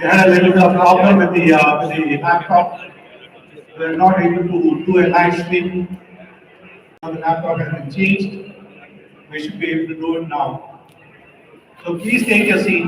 We had a little bit of problem with the laptop. We're not able to do a live stream. Now the laptop has been changed. We should be able to do it now. So please take your seat.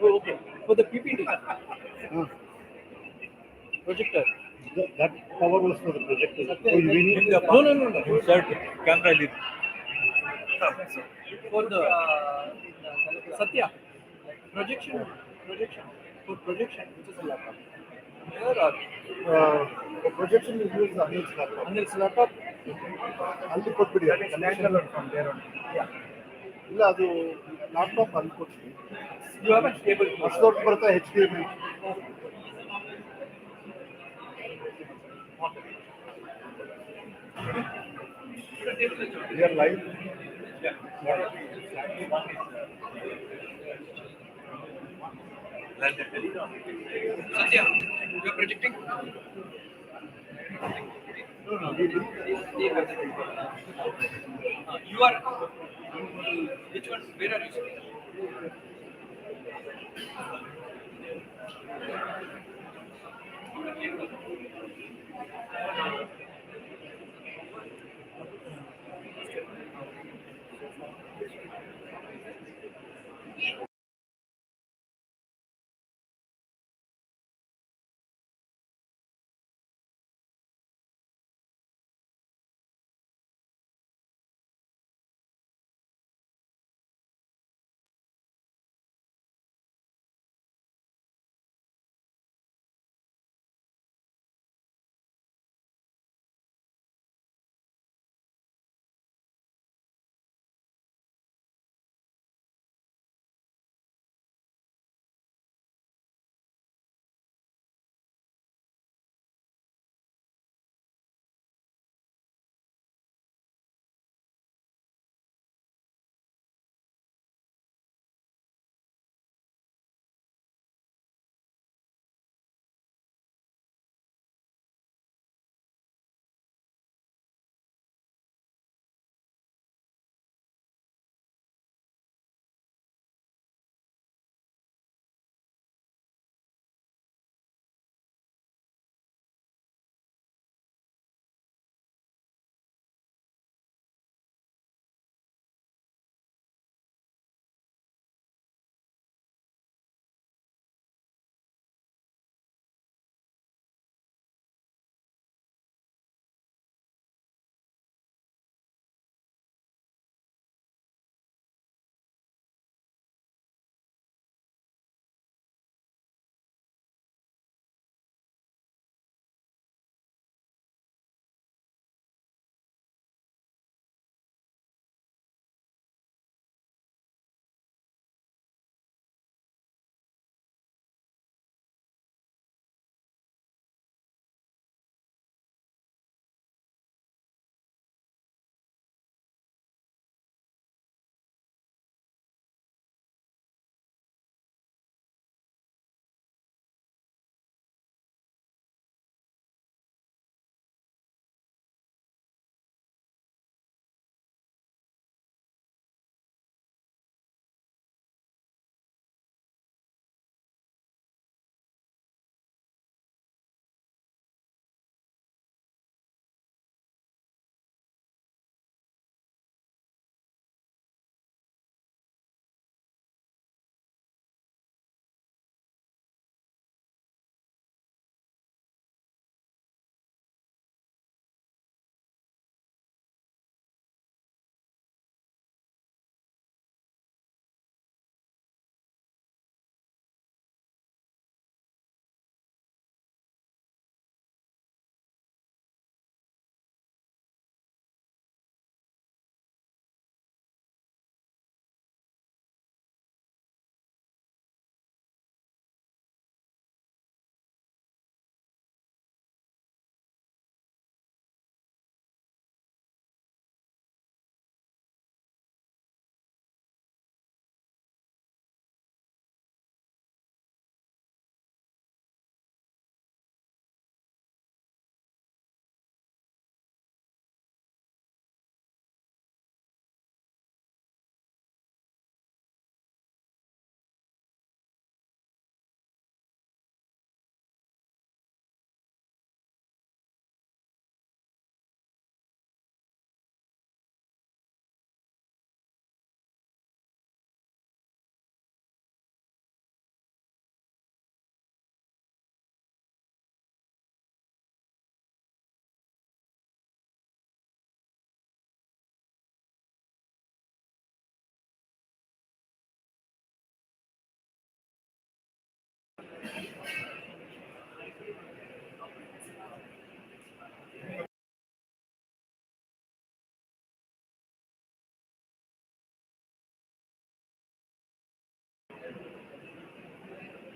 Oh, okay. For the PPT projector. That power was for the projector. No. Sir, camera lead. For the Satya projection for projection, which is a laptop. Here or The projection is used on each laptop. Anil's laptop. ಅಲ್ಲಿ ಕೊಟ್ಬಿಡಿ ಇಲ್ಲ ಅದು laptop ಅಲ್ಲಿ ಕೊಟ್ಬಿಡಿ You have a stable. ಅಷ್ಟು ದೊಡ್ಡ ಬರ್ತಾ HDMI We are live. Satya, you are projecting. You are. Which one? Where are you?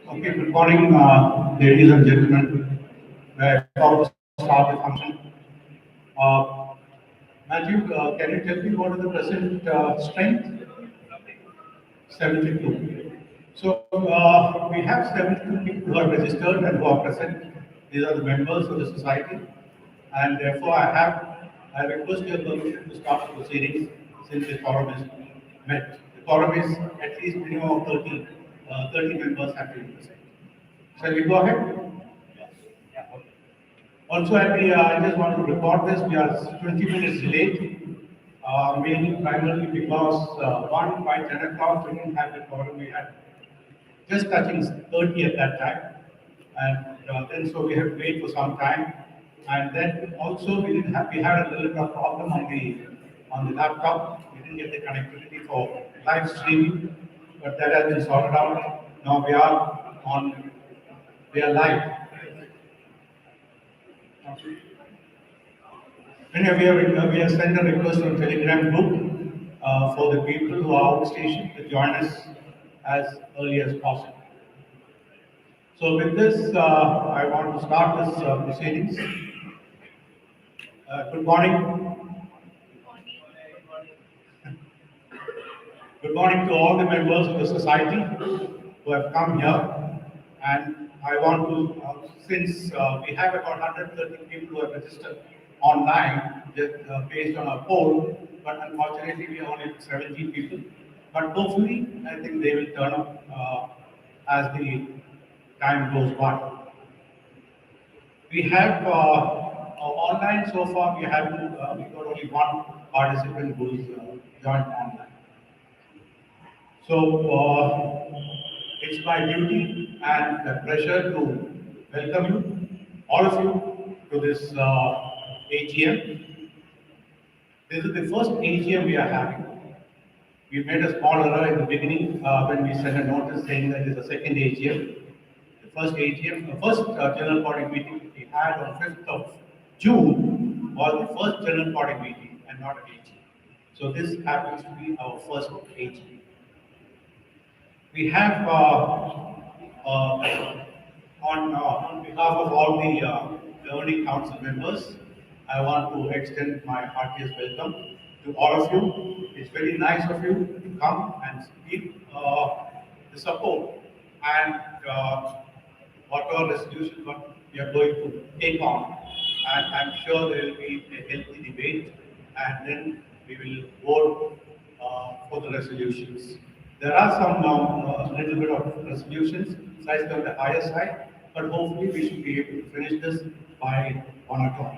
Okay, good morning, ladies and gentlemen. We're about to start the function. Uh, Matthew, can you tell me what is the present strength? 72. So we have 72 people who are registered and who are present. These are the members of the society, and therefore I request your permission to start the proceedings since the quorum is met. The quorum is at least minimum of 30 members have to be present. Shall we go ahead? Also, I just want to report this. We are 20 minutes late, mainly primarily because one, by 10 o'clock, we didn't have the quorum. We had just touching 30 at that time. And then so we had to wait for some time. And then also we had a little bit of problem on the laptop. We didn't get the connectivity for live streaming, but that has been sorted out. Now we are live. And we have sent a request on Telegram group for the people who are outstation to join us as early as possible. So with this, I want to start this proceedings. Good morning. Good morning to all the members of the society who have come here. And I want to, since we have about 130 people who have registered online based on a poll, but unfortunately we only have 17 people. But hopefully, I think they will turn up as the time goes by. We have online so far. We got only one participant who is joined online. So it's my duty and pleasure to welcome you, all of you, to this AGM. This is the first AGM we are having. We made a small error in the beginning when we sent a notice saying that it's a second AGM. The first AGM, the first general body meeting we had on 5th of June was the first general body meeting and not an AGM. So this happens to be our first AGM. We have on behalf of all the governing council members, I want to extend my heartiest welcome to all of you. It's very nice of you to come and speak the support and whatever resolution what we are going to take on. And I'm sure there will be a healthy debate, and then we will vote for the resolutions. There are some little bit of resolutions slightly on the higher side, but hopefully we should be able to finish this by 1 o'clock.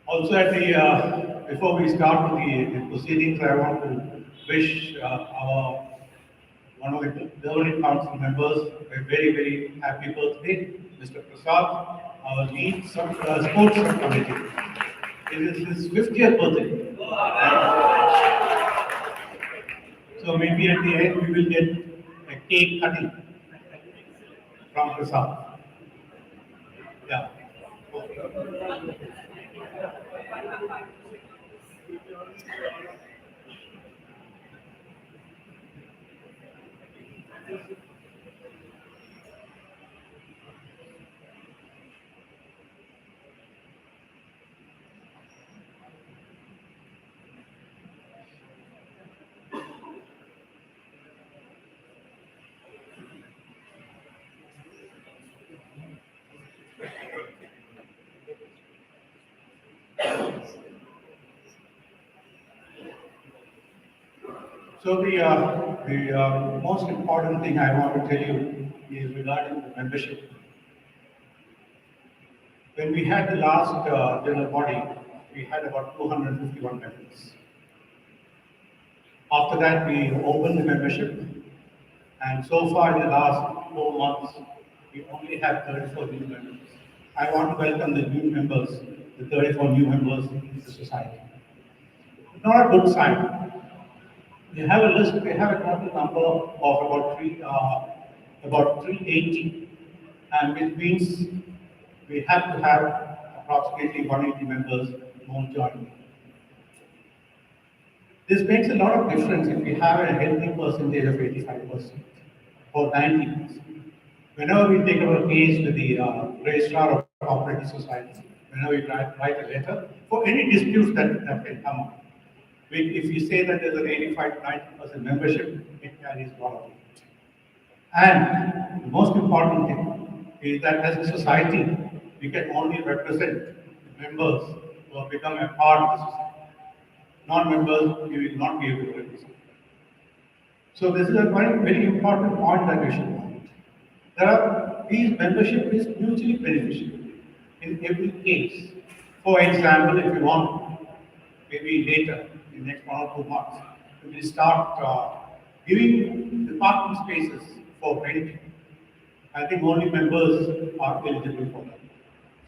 Also, before we start with the proceedings, I want to wish our one of the governing council members a very, very happy birthday, Mr. Prasad, our lead sports subcommittee. It is his 50th birthday. So maybe at the end we will get a cake cutting from Prasad. Yeah. So the most important thing I want to tell you is regarding the membership. When we had the last general body, we had about 251 members. After that, we opened the membership, and so far in the last 4 months, we only have 34 new members. I want to welcome the new members, the 34 new members in the society. It's not a good sign. We have a list. We have a total number of about 380, and which means we have to have approximately 180 members more joining. This makes a lot of difference if you have a healthy percentage of 85% or 90%. Whenever we take our case with the registrar of cooperative society, whenever we write a letter for any disputes that can come up, if you say that there's an 85 to 90% membership, it carries a lot of weight. And the most important thing is that as a society, we can only represent the members who have become a part of the society. Non-members, we will not be able to represent. So this is a very important point that we should know. These membership is mutually beneficial in every case. For example, if you want, maybe later, in the next 1 or 2 months, we will start giving the parking spaces for renting. I think only members are eligible for that.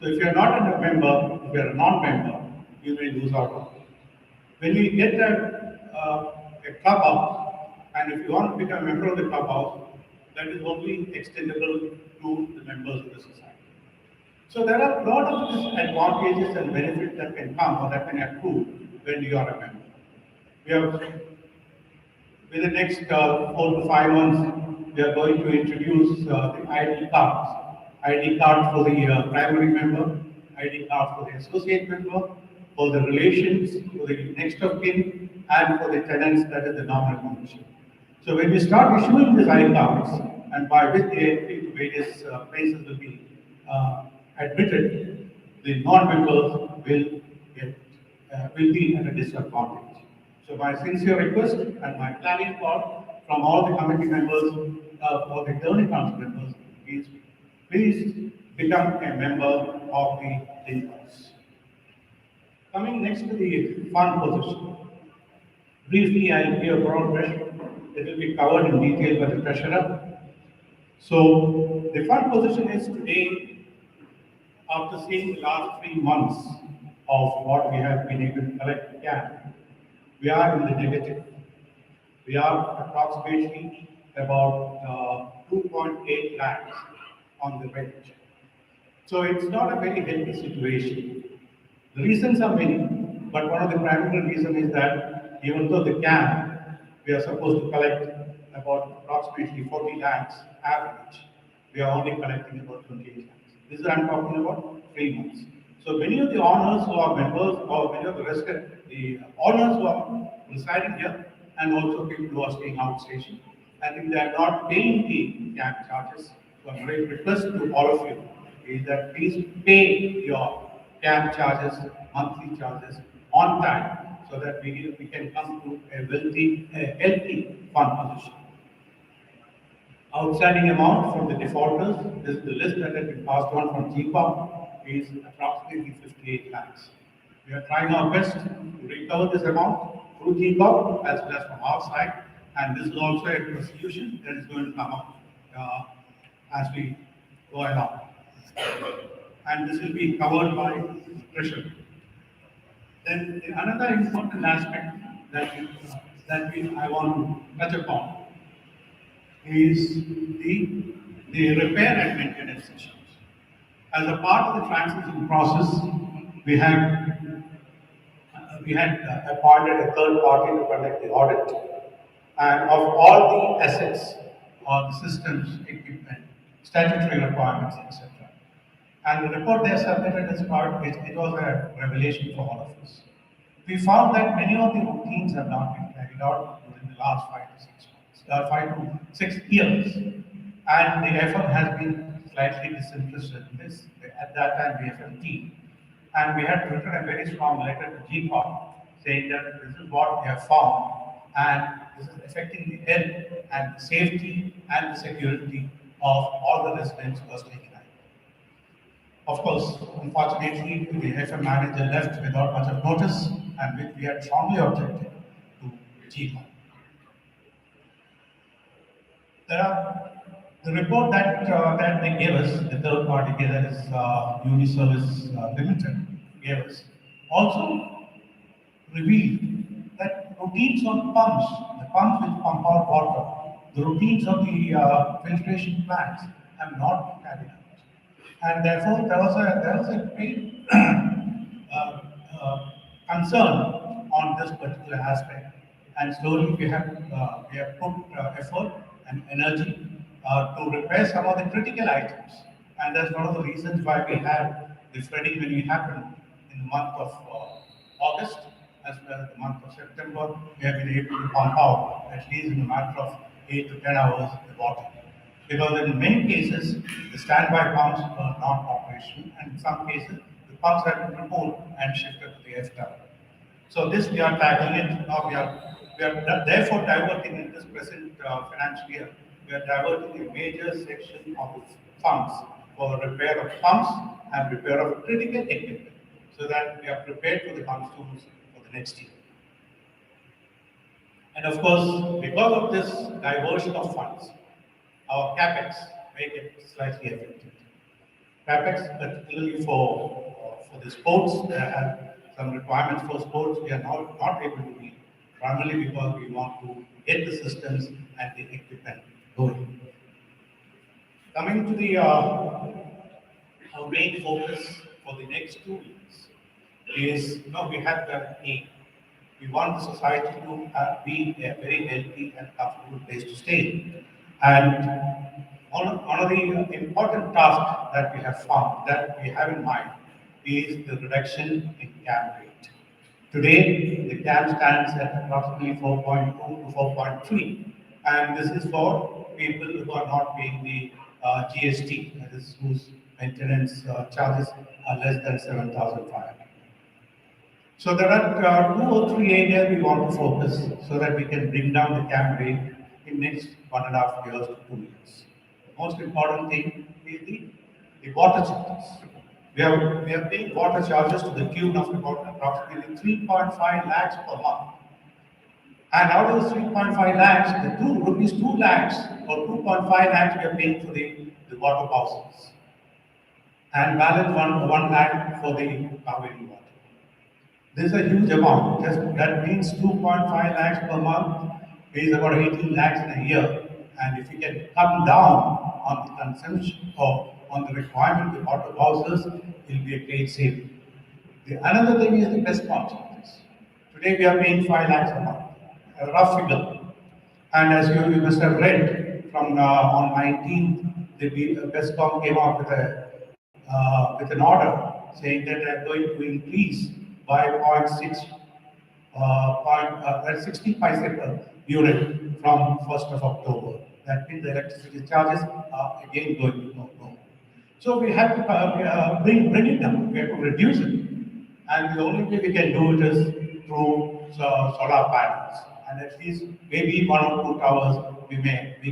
So if you are not a member, if you are a non-member, you may lose out on it. When we get a clubhouse, and if you want to become a member of the clubhouse, that is only extendable to the members of the society. So there are a lot of advantages and benefits that can come or that can accrue when you are a member. We have, with the next 4 to 5 months, we are going to introduce the ID cards. ID card for the primary member, ID card for the associate member, for the relations, for the next of kin, and for the tenants, that is the nominal membership. So when we start issuing these ID cards, and by which the entry to various places will be admitted, the non-members will be at a disadvantage. So my sincere request and my clarion call from all the committee members, or the governing council members, is please become a member of the Tincos. Coming next to the fund position. Briefly, I'll give a broad brush. It will be covered in detail by the treasurer. So the fund position is today, after seeing the last 3 months of what we have been able to collect again, we are in the negative. We are approximately about 2.8 lakhs on the bench. So it's not a very healthy situation. The reasons are many, but one of the primary reasons is that even though the cap, we are supposed to collect about approximately 40 lakhs average, we are only collecting about 28 lakhs. This is I'm talking about 3 months. So many of the owners who are members, or many of the owners who are residing here, and also people who are staying outstation, and if they are not paying the cap charges, so a great request to all of you is that please pay your cab charges, monthly charges on time, so that we can come to a healthy fund position. Outstanding amount from the defaulters, this is the list that has been passed on from GPOP, is approximately 58 lakhs. We are trying our best to recover this amount through GPOP as well as from our side, and this is also a solution that is going to come up as we go along. And this will be covered by treasury. Then another important aspect that I want to touch upon is the repair and maintenance issues. As a part of the transition process, we had appointed a third party to conduct the audit, and of all the assets, or the systems, equipment, statutory requirements, etc. And the report they submitted as part, it was a revelation for all of us. We found that many of the routines have not been carried out within the last 5 to 6 years. And the effort has been slightly disinterested in this. At that time, the FMT. And we had written a very strong letter to GCOM saying that this is what we have found, and this is affecting the health and the safety and the security of all the residents who are staying in. Of course, unfortunately, the FM manager left without much of notice, and which we had strongly objected to GCOM. The report that they gave us, the third party gave us, Uniservice Limited gave us, also revealed that routines on pumps, the pumps which pump out water, the routines of the filtration plants have not been carried out. And therefore, there was a great concern on this particular aspect. and slowly we have put effort and energy to repair some of the critical items. And that's one of the reasons why we had the flooding when it happened in the month of August as well as the month of September. We have been able to pump out at least in a matter of 8 to 10 hours the water. Because in many cases, the standby pumps were not operational, and in some cases, the pumps have been removed and shifted to the FW. So this we are tackling it. Now we are therefore diverting in this present financial year. We are diverting a major section of the funds for repair of pumps and repair of critical equipment, so that we are prepared for the monsoons for the next year. And of course, because of this diversion of funds, our capex may get slightly affected. CapEx, particularly for the sports, there are some requirements for sports. We are not able to meet, primarily because we want to get the systems and the equipment going. Coming to the our main focus for the next 2 weeks is, we have that aim. We want the society to be a very healthy and comfortable place to stay. And one of the important tasks that we have found, that we have in mind, is the reduction in CAM rate. Today, the CAM stands at approximately 4.2 to 4.3, and this is for people who are not paying the GST, that is, whose maintenance charges are less than 7,500. So there are 2 or 3 areas we want to focus so that we can bring down the CAM rate in next 1.5 years to 2 years. The most important thing is the water charges. We are paying water charges to the tune of about approximately 3.5 lakhs per month. And out of the 3.5 lakhs, the rupees 2 lakhs or 2.5 lakhs we are paying for the water houses. And balance 1 lakh for the Kaveri water. This is a huge amount. That means 2.5 lakhs per month is about 18 lakhs in a year. And if we can come down on the consumption or on the requirement of the water houses, it will be a great saving. Another thing is the best charges. Today we are paying 5 lakhs a month, a rough figure. And as you must have read from on 19th, the BESCOM came out with an order saying that they are going to increase by 0.6, that's 60 paise per unit from 1st of October. That means the electricity charges are again going to go. So we have to bring it down. We have to reduce it, and the only way we can do it is through solar panels. And at least maybe 1 or 2 towers we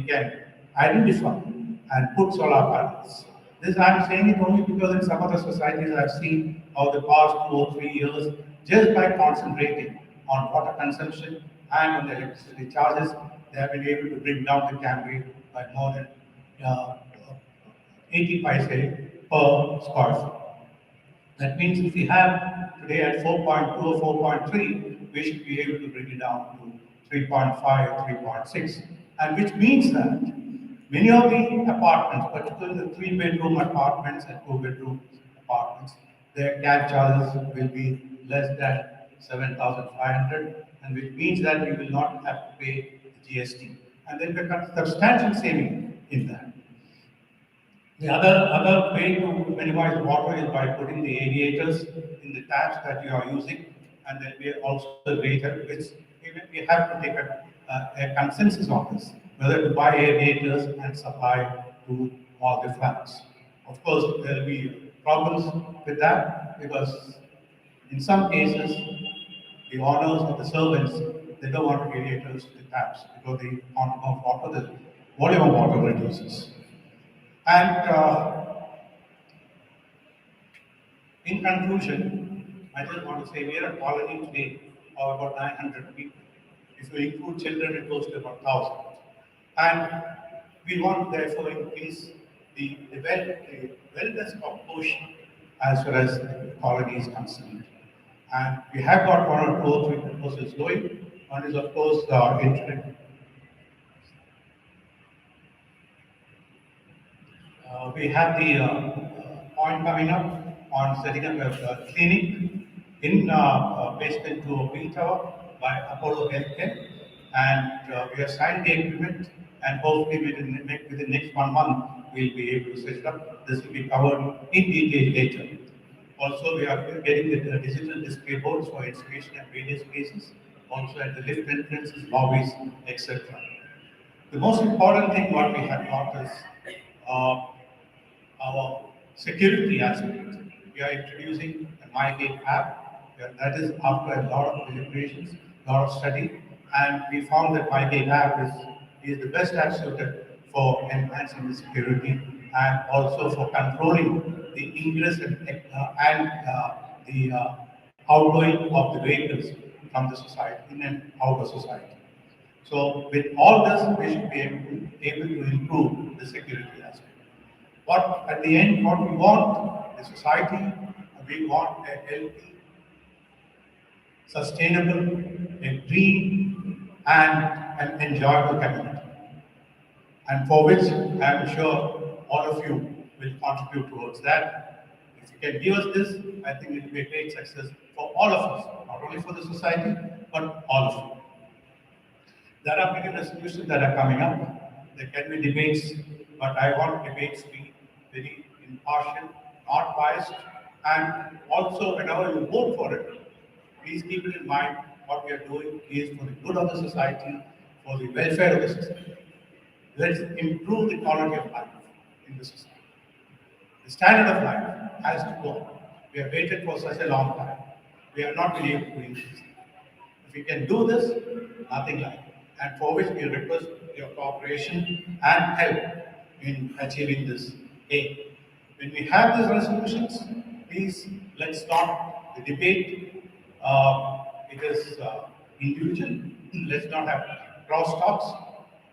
can identify and put solar panels. This I'm saying it only because in some other societies I've seen how the past 2 or 3 years, just by concentrating on water consumption and on the electricity charges, they have been able to bring down the CAM rate by more than uh, 80 paise per square foot. That means if we have today at 4.2 or 4.3, we should be able to bring it down to 3.5 or 3.6. And which means that many of the apartments, particularly the 3-bedroom apartments and 2-bedroom apartments, their CAD charges will be less than 7,500, and which means that we will not have to pay the GST. And then there comes substantial saving in that. The other way to minimize water is by putting the aerators in the taps that you are using, and then we also the greater, which we have to take a consensus on this, whether to buy aerators and supply to all the flats. Of course, there will be problems with that because in some cases, the owners or the servants, they don't want aerators to the taps because the quantum of water, the volume of water reduces. And in conclusion, I just want to say we are a colony today of about 900 people. If we include children, it goes to about 1,000. And we want to therefore increase the wellness proportion as far as the colony is concerned. And we have got 1 or 2 or 3 proposals going. One is, of course, the internet. We have the point coming up on setting up a clinic in basement to a wing tower by Apollo Healthcare. and we have signed the agreement, and hopefully within the next 1 month, we'll be able to set it up. This will be covered in detail later. Also, we are getting the digital display boards for installation at various places, also at the lift entrances, lobbies, etc. The most important thing what we have got is uh, our security aspect. We are introducing a MyGate app. That is after a lot of deliberations, a lot of study, and we found that MyGate app is the best app suited for enhancing the security and also for controlling the ingress and the outgoing of the vehicles from the society, in and out of society. So with all this, we should be able to improve the security aspect. What at the end, what we want, the society, we want a healthy, sustainable, a green, and an enjoyable community. And for which I am sure all of you will contribute towards that. If you can give us this, I think it will be a great success for all of us, not only for the society, but all of you. There are many resolutions that are coming up. There can be debates, but I want debates to be very impartial, not biased, and also whenever you vote for it, please keep it in mind what we are doing is for the good of the society, for the welfare of the society. Let's improve the quality of life in the society. The standard of life has to go on. We have waited for such a long time. We have not been able to increase. If we can do this, nothing like it. And for which we request your cooperation and help in achieving this aim. When we have these resolutions, please let's start the debate. It is individual. Let's not have cross talks.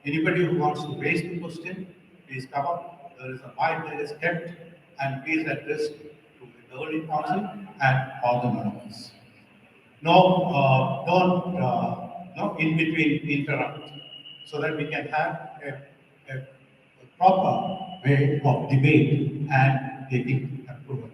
Anybody who wants to raise the question, please come up. There is a mic that is kept, and please address to the governing council and all the members. No in between interrupt, so that we can have a proper way of debate and taking approval.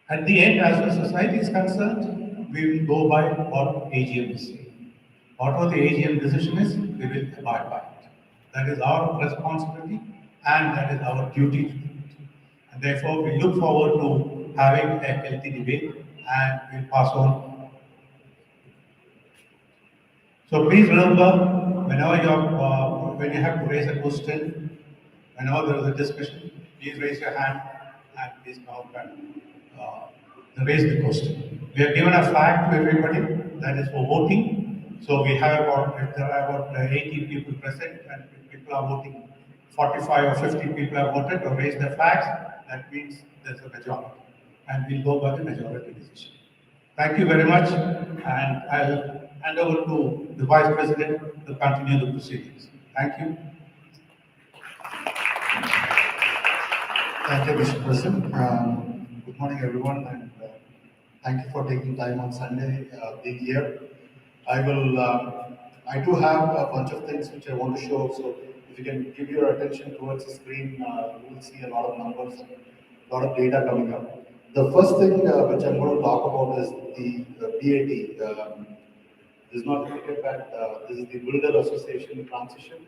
At the end, as far as society is concerned, we will go by what AGM is saying. Whatever the AGM decision is, we will abide by it. That is our responsibility and that is our duty to do it. And therefore, we look forward to having a healthy debate and we'll pass on. So please remember, when you have to raise a question, whenever there is a discussion, please raise your hand and please come up and raise the question. We have given a flag to everybody that is for voting. So we have if there are about 80 people present and if people are voting, 45 or 50 people have voted or raised their flags, that means there's a majority. And we'll go by the majority decision. Thank you very much, and I'll hand over to the Vice President to continue the proceedings. Thank you. Thank you, Mr. President. Good morning, everyone, and thank you for taking time on Sunday being here. I do have a bunch of things which I want to show. So, if you can give your attention towards the screen, you will see a lot of numbers, a lot of data coming up. The first thing which I'm going to talk about is the BAT. This is not limited, but this is the Builder Association transition,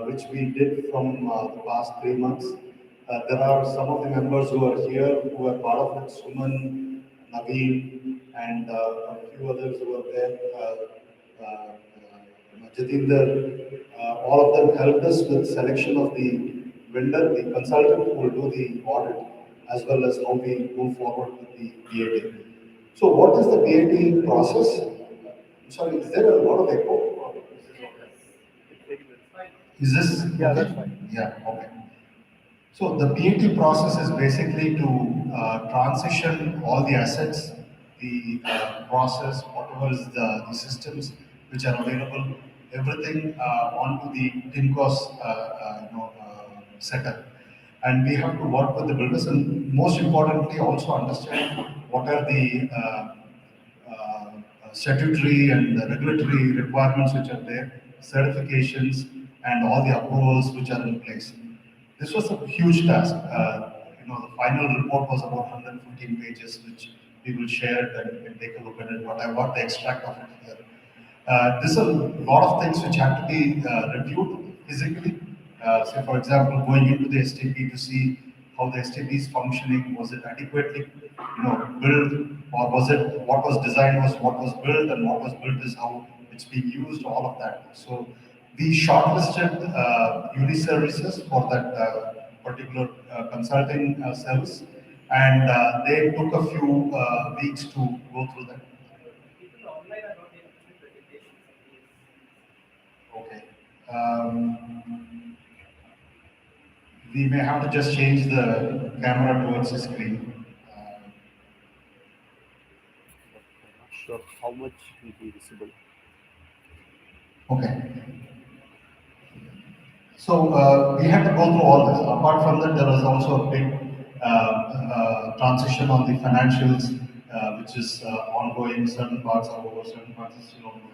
which we did from the past 3 months. There are some of the members who are here who are part of it, Suman, Naveen, and a few others who are there, Jatinder. All of them helped us with selection of the vendor, the consultant who will do the audit, as well as how we move forward with the BAT. So what is the BAT process? Sorry, is there a lot of echo? Is this? Yeah, okay? that's fine. Yeah, okay. So the BAT process is basically to transition all the assets, the process, whatever is the systems which are available, everything onto the Tincos setup. And we have to work with the builders and most importantly also understand what are the statutory and the regulatory requirements which are there, certifications and all the approvals which are in place. This was a huge task. The final report was about 115 pages, which we will share and you can take a look at it. But I got the extract of it here. There's a lot of things which have to be reviewed physically. Say, for example, going into the STP to see how the STP is functioning. Was it adequately, built, or was it what was designed was what was built, and what was built is how it's being used. All of that. So we shortlisted uni services for that particular consulting service, and they took a few weeks to go through that. Okay. We may have to just change the camera towards the screen. But I'm not sure how much will be visible. Okay. So we had to go through all this. Apart from that, there was also a big transition on the financials, which is ongoing. Certain parts are over, certain parts are still ongoing.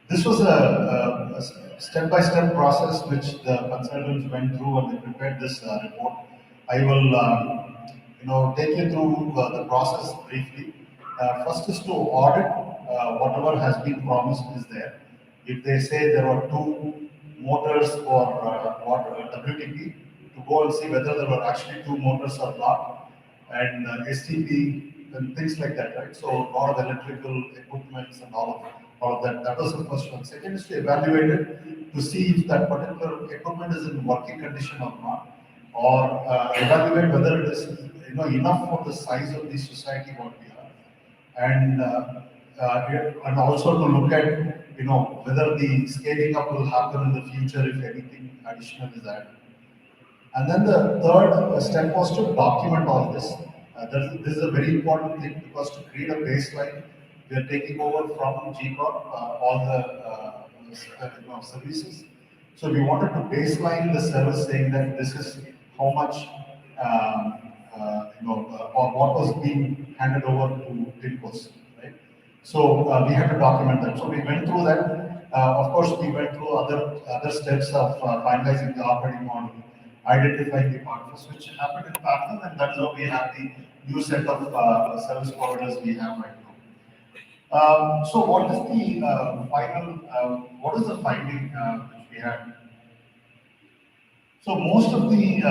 This was a step-by-step process which the consultants went through and they prepared this report. I will, take you through the process briefly. First is to audit whatever has been promised is there. If they say there are two motors for WTP, to go and see whether there were actually two motors or not, and STP and things like that, right? So a lot of electrical equipments and all of that. That was the first one. Second is to evaluate it to see if that particular equipment is in working condition or not, or evaluate whether it is enough for the size of the society what we are, and and also to look at whether the scaling up will happen in the future if anything additional is added. And then the third step was to document all this. This is a very important thing because to create a baseline, we are taking over from GCorp all the services. So we wanted to baseline the service saying that this is how much or what was being handed over to Tincos, right? So we had to document that. So we went through that. Of course, we went through other steps of finalizing the operating model, identifying the partners, which happened in parallel, and that's how we have the new set of service providers we have right now. So what is the what is the finding which we had? So most of the,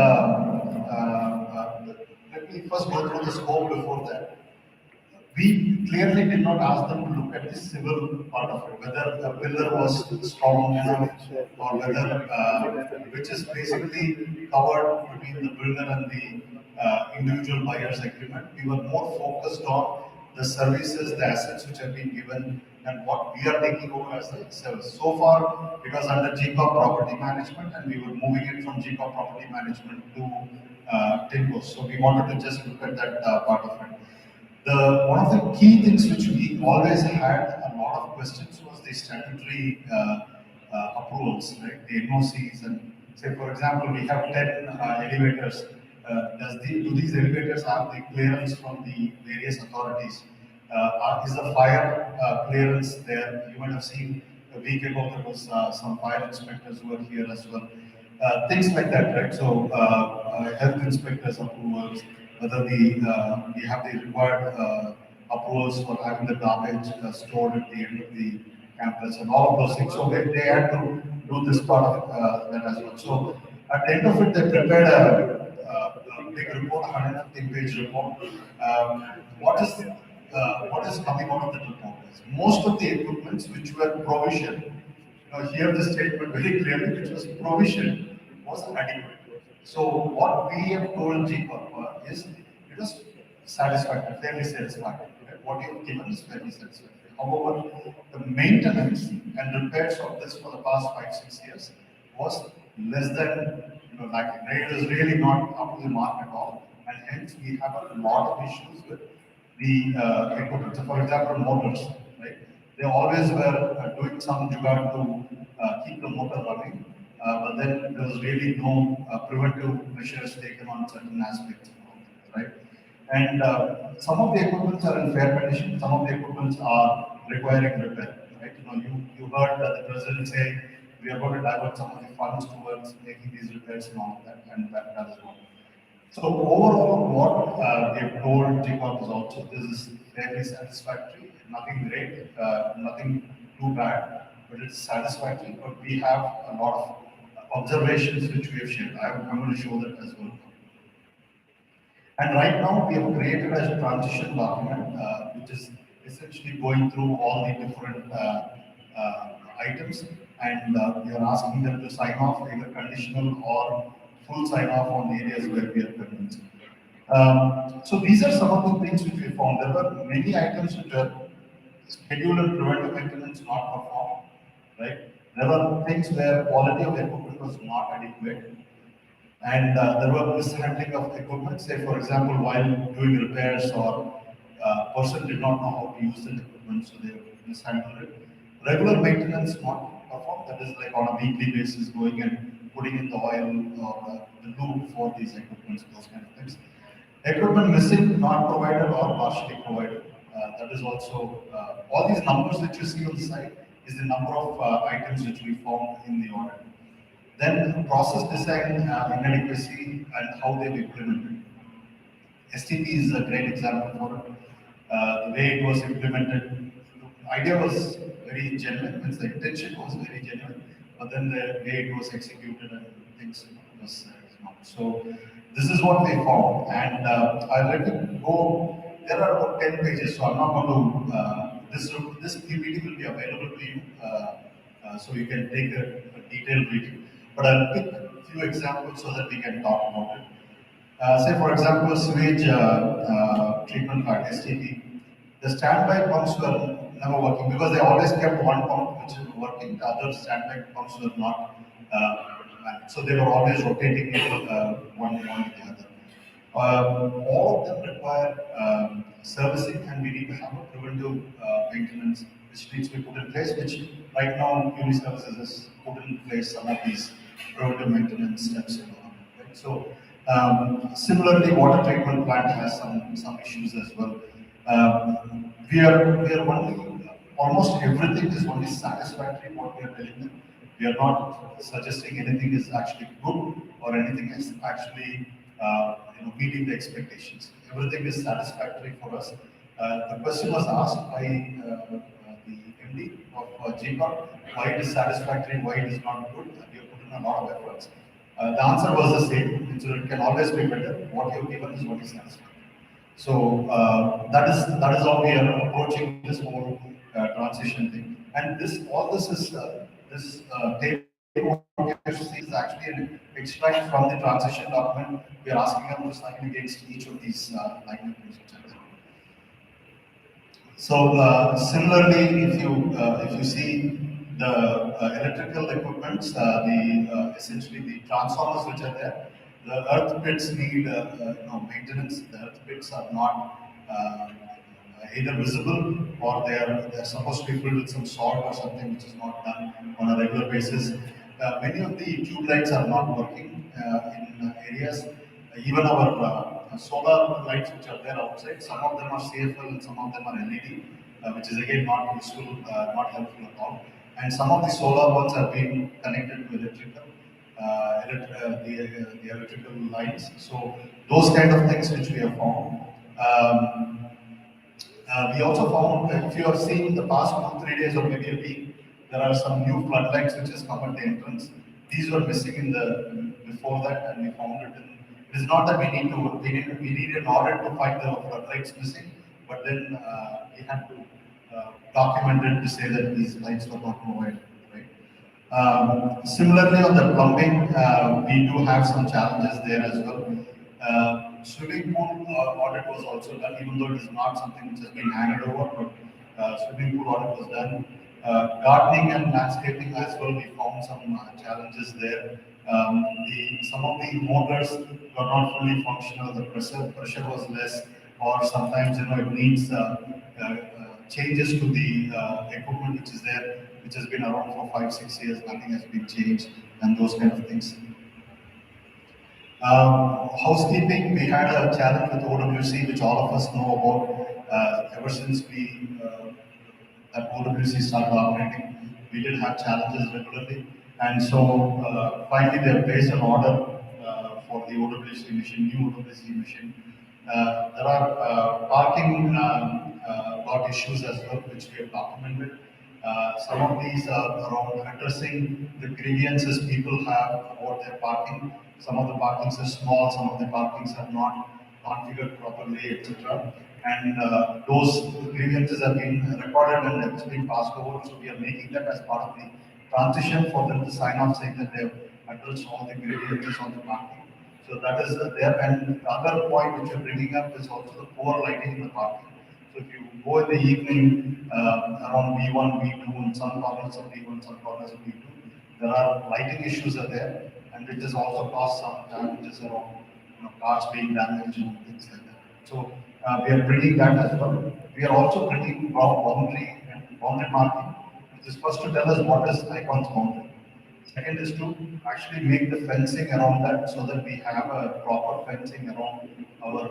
let me first go through the scope before that. We clearly did not ask them to look at the civil part of it, whether the pillar was strong enough or whether, which is basically covered between the builder and the individual buyer's agreement. We were more focused on the services, the assets which have been given, and what we are taking over as a service. So far, it was under GCorp Property Management, and we were moving it from GCorp Property Management to Tincos. So we wanted to just look at that part of it. The one of the key things which we always had a lot of questions was the statutory approvals, right? The NOCs, and say for example we have 10 elevators. Do these elevators have the clearance from the various authorities? Is the fire clearance there? You might have seen a week ago there was some fire inspectors who were here as well. Things like that, right? So health inspectors approvals, whether we have the required approvals for having the garbage stored at the end of the campus and all of those things. So they had to do this part of that as well. So at the end of it, they prepared a big report, 150-page report. What is coming out of the report is most of the equipments which were provisioned, here the statement very clearly, which was provision was adequate. So what we have told GCorp is it was satisfactory, fairly satisfactory. Right? What you have given is fairly satisfactory. However, the maintenance and repairs of this for the past 5-6 years was less than lacking. Right? It is really not up to the mark at all, and hence we have a lot of issues with the equipment. So, for example, motors, right? They always were doing some jugaad to keep the motor running, but then there was really no preventive measures taken on certain aspects, right? And some of the equipments are in fair condition, some of the equipments are requiring repair, right? You heard the president say we are going to divert some of the funds towards making these repairs and all of that, and that is one. So overall, what they've told GCorp is also this is fairly satisfactory, nothing great, nothing too bad, but it's satisfactory. But we have a lot of observations which we have shared. I'm going to show that as well. And right now, we have created a transition document, which is essentially going through all the different items, and we are asking them to sign off either conditional or full sign off on the areas where we are convinced. So these are some of the things which we found. There were many items which were scheduled and preventive maintenance not performed, right? There were things where quality of equipment was not adequate, and there were mishandling of equipment. Say, for example, while doing repairs, or person did not know how to use the equipment, so they mishandled it. Regular maintenance not performed. That is like on a weekly basis, going and putting in the oil or the lube for these equipments, those kind of things. Equipment missing, not provided or partially provided. That is also all these numbers that you see on the side is the number of items which we found in the audit. Then process design inadequacy and how they've implemented. STP is a great example for it. The way it was implemented, the idea was very genuine, means the intention was very genuine, but then the way it was executed and things was not. So this is what they found, and I'll let it go. There are about 10 pages, so I'm not going to. This PPT will be available to you, so you can take a detailed review. But I'll pick a few examples so that we can talk about it. Say, for example, sewage treatment plant (STP). The standby pumps were never working because they always kept one pump which is working, the other standby pumps were not. So they were always rotating it, one with the other. All of them require servicing, and we need to have a preventive maintenance which needs to be put in place, which right now Uni Services has put in place some of these preventive maintenance steps. Right? So similarly, water treatment plant has some issues as well. We are only almost everything is only satisfactory what we are telling them. We are not suggesting anything is actually good or anything is actually meeting the expectations. Everything is satisfactory for us. The question was asked by the MD of GCOR, why it is satisfactory, why it is not good. We have put in a lot of efforts. The answer was the same. So it can always be better. What you have given is what is satisfactory. So that is how we are approaching this whole transition thing. And all this is table what you see is actually an extract from the transition document. We are asking them to sign against each of these line items. So similarly, if you see the electrical equipments, essentially the transformers which are there, the earth pits need maintenance. The earth pits are not either visible, or they're supposed to be filled with some salt or something which is not done on a regular basis. Many of the tube lights are not working in areas. Even our solar lights which are there outside, some of them are CFL and some of them are LED, which is again not useful, not helpful at all. And some of the solar ones have been connected to the electrical lines. So those kind of things which we have found. We also found, if you have seen the past 2-3 days or maybe a week, there are some new floodlights which has come at the entrance. These were missing in the before that, and we found it. It is not that we need an audit to find the floodlights missing, but then we had to document it to say that these lights were not provided. Right? Similarly, on the plumbing, we do have some challenges there as well. Swimming pool audit was also done, even though it is not something which has been handed over, but swimming pool audit was done. Gardening and landscaping as well, we found some challenges there. Some of the motors were not fully functional, the pressure was less, or sometimes it needs changes to the equipment which is there, which has been around for 5-6 years, nothing has been changed, and those kind of things. Housekeeping, we had a challenge with OWC, which all of us know about ever since that OWC started operating. We did have challenges regularly, and so finally they have placed an order for the OWC machine, new OWC machine. There are parking lot issues as well, which we have documented. Some of these are around addressing the grievances people have about their parking. Some of the parkings are small, some of the parkings are not configured properly, etc. And those grievances have been recorded and it's been passed over. So we are making that as part of the transition for them to sign off saying that they have addressed all the grievances on the parking. So that is there. And the other point which you're bringing up is also the poor lighting in the parking. So if you go in the evening around V1, V2, and some corners of V1, some corners of V2, there are lighting issues are there, and it has also caused some damages around cars being damaged and things like that. So we are bringing that as well. We are also bringing boundary and boundary marking, which is first to tell us what is Icon's boundary. Second is to actually make the fencing around that so that we have a proper fencing around our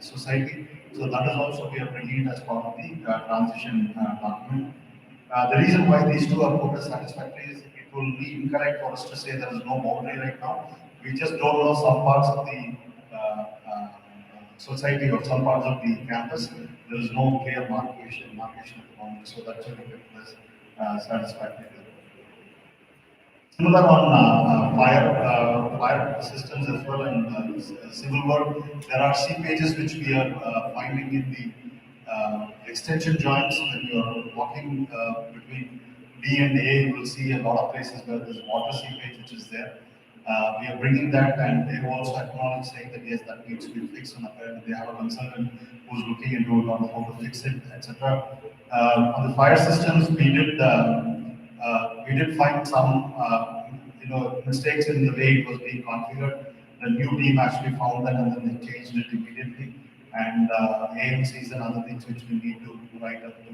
society. So that is also we are bringing it as part of the transition document. The reason why these two are put as satisfactory is it will be incorrect for us to say there is no boundary right now. We just don't know some parts of the society or some parts of the campus. There is no clear markation of the boundary. So that's what we get as satisfactory. Similar on fire systems as well and civil work. There are C pages which we are finding in the extension joints when you are walking between B and A. You will see a lot of places where there's water seepage which is there. We are bringing that, and they also acknowledge saying that yes, that needs to be fixed, and apparently they have a consultant who's looking into it on how to fix it, etc. On the fire systems, we did find some mistakes in the way it was being configured. The new team actually found that and then they changed it immediately. And AMCs and other things which we need to write up to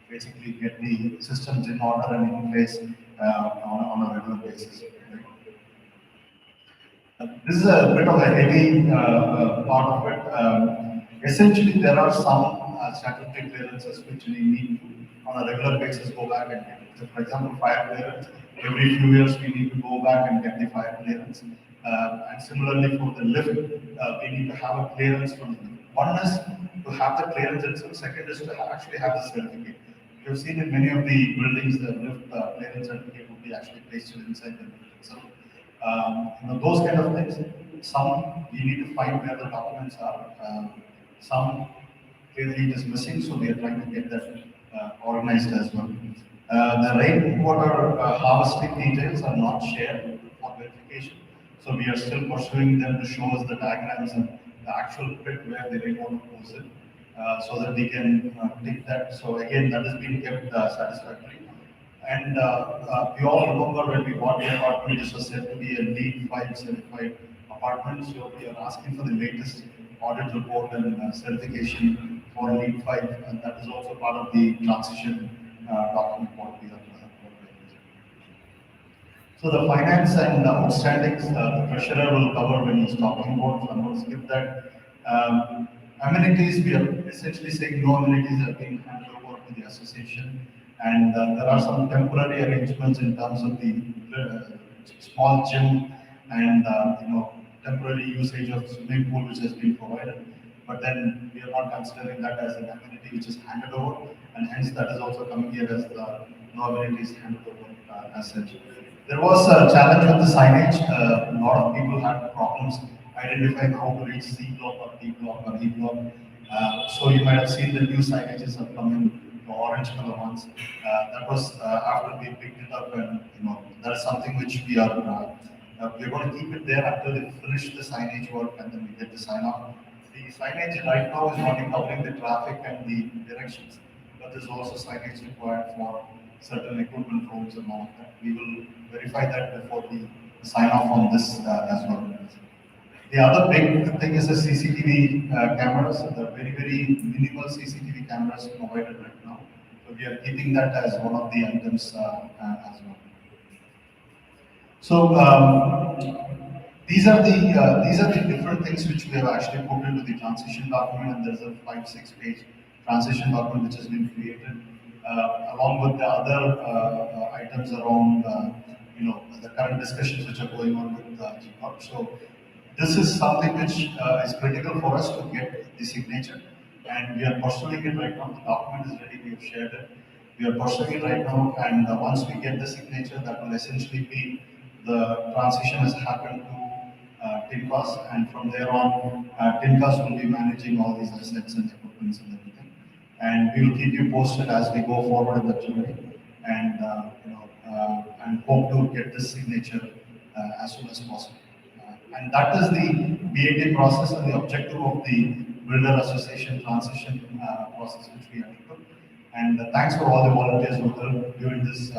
basically get the systems in order and in place on a regular basis. This is a bit of a heavy part of it. Essentially, there are some statutory clearances which we need to, on a regular basis, go back and get. So, for example, fire clearance. Every few years, we need to go back and get the fire clearance. And similarly, for the lift, we need to have a clearance from the lift. One is to have the clearance itself. Second is to actually have the certificate. You've seen in many of the buildings, the lift clearance certificate would be actually pasted inside the lift itself. Those kind of things. Some you need to find where the documents are. Some clearly it is missing, so we are trying to get that organized as well. The rainwater harvesting details are not shared for verification, so we are still pursuing them to show us the diagrams and the actual pit where the rainwater goes in, so that we can take that. So again, that has been kept satisfactory. And we all remember when we bought the apartment, this was said to be a LEED 5 certified apartment. So we are asking for the latest audit report and certification for LEED 5, and that is also part of the transition document what we are so the finance and outstandings, the treasurer will cover when he's talking about, so I'm going to skip that. Amenities, we are essentially saying no amenities have been handed over to the association, and there are some temporary arrangements in terms of the small gym and temporary usage of swimming pool which has been provided. But then we are not considering that as an amenity which is handed over, and hence that is also coming here as the no amenities handed over as such. There was a challenge with the signage. A lot of people had problems identifying how to reach C block or D block or E block. So you might have seen the new signages have come in the orange color ones. That was after we picked it up, and that's something which we're going to keep it there until they finish the signage work and then we get the sign off. The signage right now is only covering the traffic and the directions, but there's also signage required for certain equipment rooms and all of that. We will verify that before we sign off on this as well. The other big thing is the CCTV cameras. There are very, very minimal CCTV cameras provided right now. So we are keeping that as one of the items as well. So these are the different things which we have actually put into the transition document, and there's a 5-6 page transition document which has been created, along with the other items around the current discussions which are going on with GCOP. So this is something which is critical for us to get the signature, and we are pursuing it right now. The document is ready, we have shared it. We are pursuing it right now, and once we get the signature, that will essentially be the transition has happened to Tincos, and from there on, Tincos will be managing all these assets and equipments and everything. And we will keep you posted as we go forward in the journey, and and hope to get this signature as soon as possible. And that is the BAT process and the objective of the Builder Association transition process which we undertook. And thanks for all the volunteers who helped during this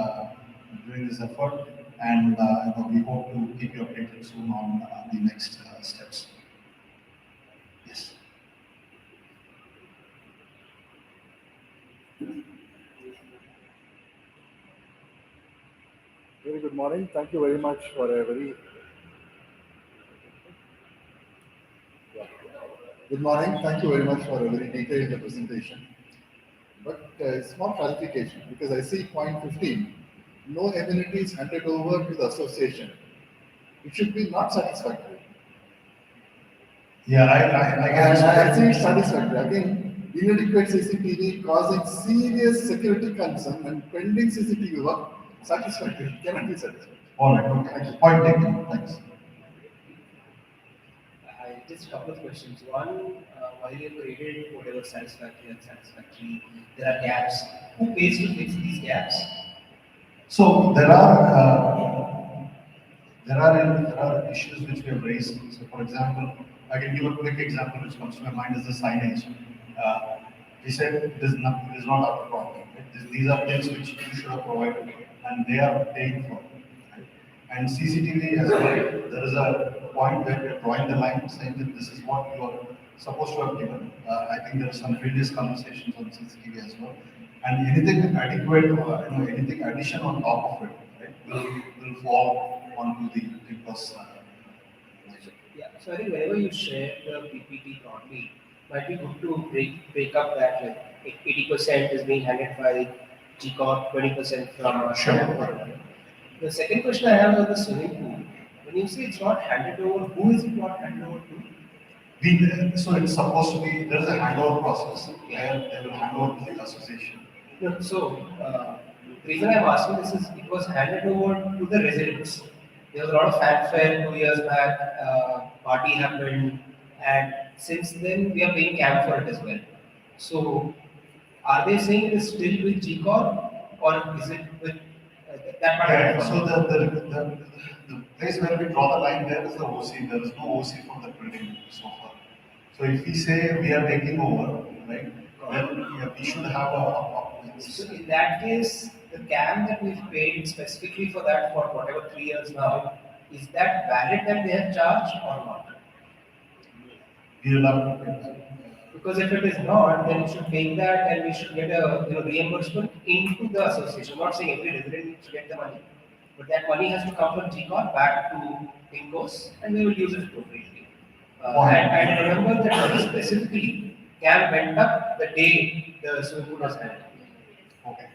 effort. And we hope to keep you updated soon on the next steps. Yes. Very good morning. Thank you very much for a very Good morning. Thank you very much for a very detailed presentation. But small clarification, because I see point 15, no amenities handed over to the association. It should be not satisfactory. Yeah, I And guess. I see it satisfactory. Again, inadequate CCTV causing serious security concern and pending CCTV work, satisfactory. Cannot be satisfactory. All right, okay. Point taken. Thanks. I just a couple of questions. One, while you created whatever satisfactory and unsatisfactory, there are gaps. Who pays to fix these gaps? So there are issues which we have raised. So, for example, I can give a quick example which comes to my mind is the signage. Uh, we said it is not our problem. Right? These are things which you should have provided, and they are paying for. Right? And CCTV as well. There is a point where we are drawing the line, saying that this is what you are supposed to have given. I think there are some previous conversations on CCTV as well. And anything adequate, anything addition on top of it, right, will fall onto the Tincos. Yeah, so I think whenever you share the PPT broadly, might be good to break up that like 80% is being handled by GCORP, 20% from Sure. The second question I have on the swimming pool. When you say it's not handed over, who is it not handed over to? So it's supposed to be, there is a handover process where they will hand over to the association. No, so, the reason I'm asking this is it was handed over to the residents. There was a lot of fanfare 2 years back, party happened, and since then we are paying camp for it as well. So, are they saying it is still with GCOR or is it with that part? I don't So follow. the place where we draw the line there is the OC. There is no OC for the building so far. So if we say we are taking over, right, then yeah, we should have So in that case, the CAM that we've paid specifically for that for whatever 3 years now, is that valid that they have charged or not? we will have to. Because if it is not, then we should take that and we should get a reimbursement into the association. I'm not saying every resident needs to get the money, but that money has to come from GCON back to Tincos and we will use it appropriately. And I remember that specifically, CAM went up the day the swimming pool was handed. Okay.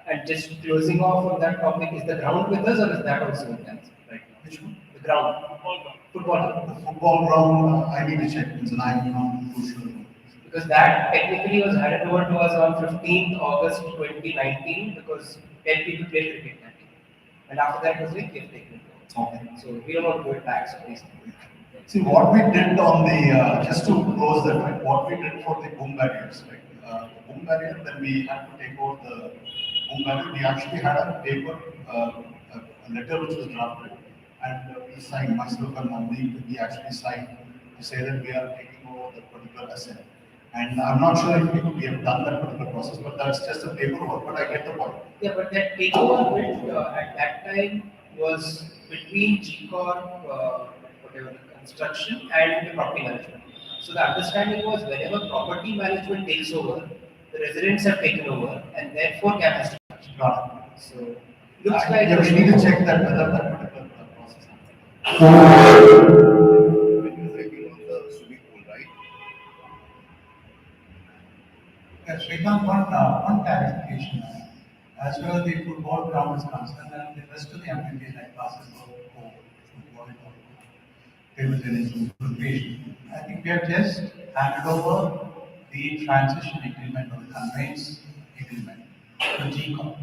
And just closing off on that topic, is the ground with us or is that also with us right now? Which one? The ground. Football. The football ground, I need to check. It's an I'm not too sure. Because that technically was handed over to us on 15th August 2019 because 10 people played cricket that day. And after that was like, they've taken it over. Okay. So we don't want to do it back, so please. See, what we did on the, just to close that, right, what we did for the boom barriers, right? The boom barrier, then we had to take over the boom barrier. We actually had a paper, a letter which was drafted, and we signed, myself and Nandi, we actually signed to say that we are taking over the particular asset. And I'm not sure if we have done that particular process, but that's just a paperwork, but I get the point. Yeah, but that takeover bit at that time was between GCOR, whatever the construction and the property management. So the understanding was whenever property management takes over, the residents have taken over, and therefore CAM has to charge. Got it. So looks like Yeah, we need to check that whether that particular process happened. When you say below the swimming pool, right? Yes, Srikanth, one clarification. As far as the football ground is concerned, and the rest of the amenities like basketball, court, football, table tennis, football, I think we have just handed over the transition agreement or the conveyance agreement to GCOM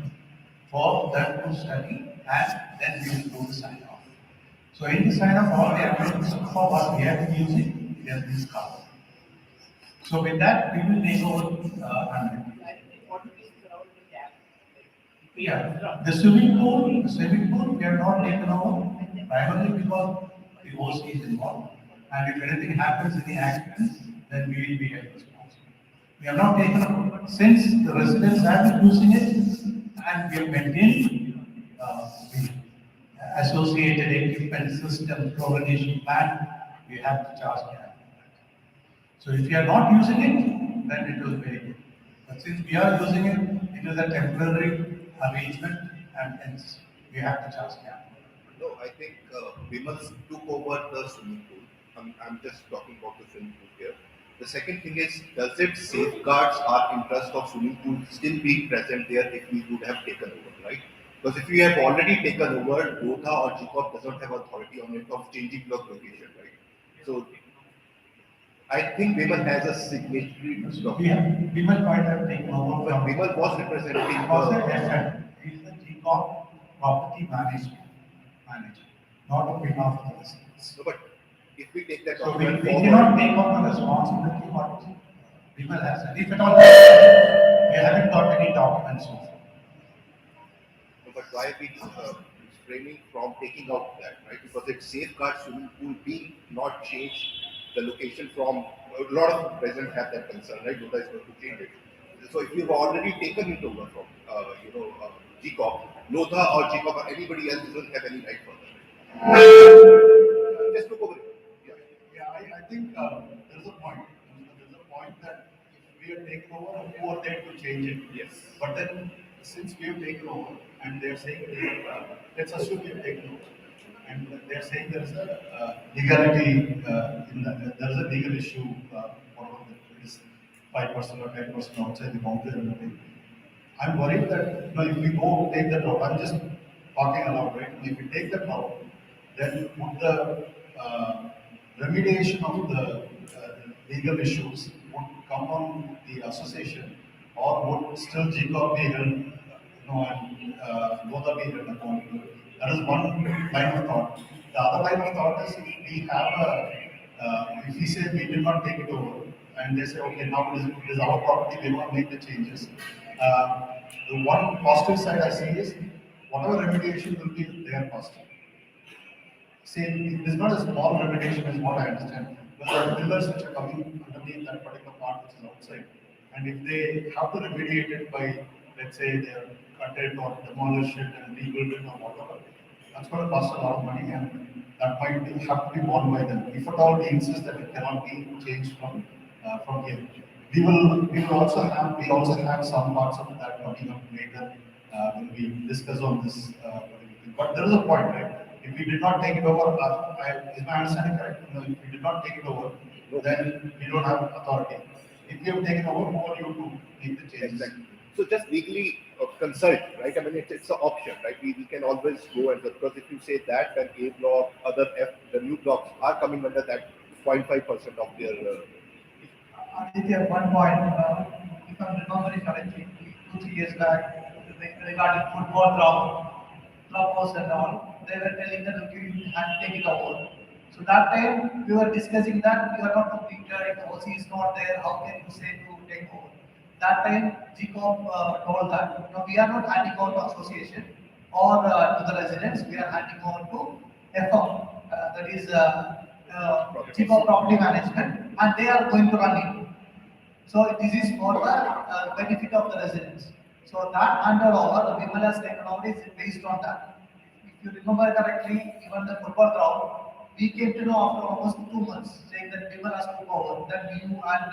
for them to study, and then we will do the sign off. So in the sign off, all the amendments for what we have been using, we have been covered. So with that, we will take over amendment. Yeah, the swimming pool, we have not taken over primarily because the OC is involved. And if anything happens, any accidents, then we will be held responsible. We have not taken over, since the residents have been using it, and we have maintained, the associated equipment system, coordination plan, we have to charge them. So if you are not using it, then it was very good. But since we are using it, it is a temporary arrangement, and hence we have to charge capital. No, I think Vimal took over the swimming pool. I'm just talking about the swimming pool here. The second thing is, does it safeguards our interest of swimming pool still being present there if we would have taken over, right? Because if we have already taken over, Lotha or GCOP does not have authority on it of changing the location, right? So I think Vimal has a signatory to stop. We might have taken over But from. Vimal was representing Was the. a FM. He is the GCOM property management manager, not on behalf of the residents. No, but if we take that So we document cannot take on the responsibility what people has said. If at all, we haven't got any documents so far. No, but why we refraining from taking out that, right? Because it safeguards swimming pool being not changed the location from. A lot of residents have that concern, right? Lotha is going to change it. So if you've already taken it over from, GCOP, Lotha or GCOP or anybody else doesn't have any right for that. Just look over it. Yeah, I think there's a point. There's a point that if we are taken over, who are there to change it? Yes. But then, since we have taken over, and they're saying, let's assume we have taken over, and they're saying there's a legality there is a legal issue, whatever it is, 5% or 10% outside the boundary or anything. I'm worried that if we go take that route, I'm just talking aloud, right? If we take that route, then would the remediation of the legal issues would come on the association, or would still GCOP be held, and Lotha be held accountable? That is one line of thought. The other line of thought is if we say we did not take it over, and they say, okay, now it is our property, we want to make the changes. The one positive side I see is whatever remediation will be there positive. See, it is not a small remediation is what I understand. But there are pillars which are coming underneath that particular part which is outside. And if they have to remediate it by, let's say, they cut it or demolish it and rebuild it or whatever, that's going to cost a lot of money, and that might have to be borne by them. If at all we insist that it cannot be changed from here. We also have some parts of that coming up later when we discuss on this. But there is a point, right? If we did not take it over, is my understanding correct? No, if we did not take it over, then we don't have authority. If we have taken over, who are you to make the changes? Exactly. So just legally consult, right? I mean, it's an option, right? We can always go and because if you say that, then A block, other F, the new blocks are coming under that 0.5% of their. Aditya, one point, if I'm remembering correctly, 2-3 years back, regarding football ground, clubhouse and all, they were telling that we had to take it over. So that time we were discussing that you are not completed, if the OC is not there, how can you say to take over? That time GCOP told that we are not handing over to association or to the residents, we are handing over to FM, that is GCOP property management, and they are going to run it. So this is for the benefit of the residents. So that handover, the Vimal has taken over is based on that. If you remember correctly, even the football ground, we came to know after almost 2 months, saying that Vimal has took over. Then you and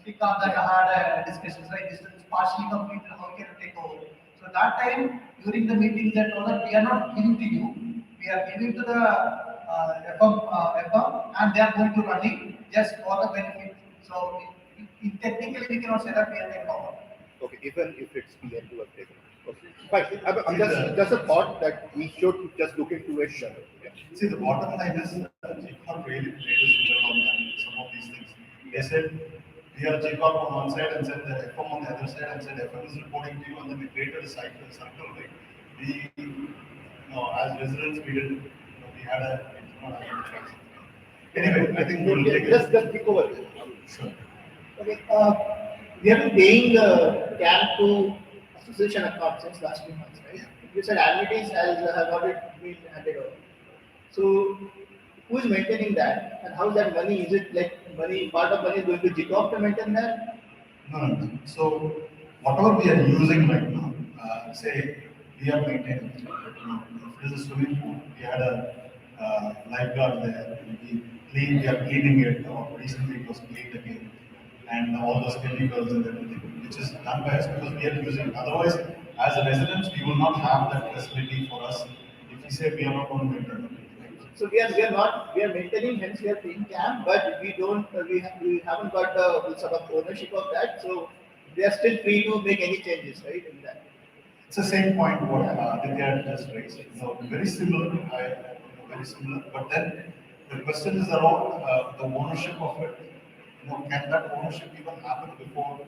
Srikant had discussions, right? This is partially completed, how can you take over? So that time, during the meeting, they told that we are not giving to you, we are giving to the FM, and they are going to run it just for the benefit. So technically, we cannot say that we are taking over. Okay, even if it's PM to have taken. Okay, fine. I'm just a thought that we should just look into it. Yeah. See, the bottom line is GCOP really played a role on some of these things. They said we have Jacob on one side and said the FM on the other side and said FM is reporting to you, and then we created a circle, right? We, as residents, we did, we had a, anyway, I think we'll take it. Just pick over. Sure. Okay, we have been paying CAM to association account since last 2 months, right? You said amenities have already been handed over. So, who is maintaining that, and how is that money? Is it like money? Part of money is going to GCOP to maintain that? No. So whatever we are using right now, say we are maintaining. If it is a swimming pool, we had a lifeguard there. We are cleaning it. Or recently it was cleaned again, and all those chemicals and everything, which is done by us because we are using. Otherwise, as a residents, we will not have that facility for us. If we say we are not going to maintain it. So we are maintaining, hence we are paying CAM, but we don't we haven't got the sort of ownership of that. So they are still free to make any changes, right? In that. It's the same point what Aditya just raised. Very similar. Very similar. But then the question is around the ownership of it. Can that ownership even happen before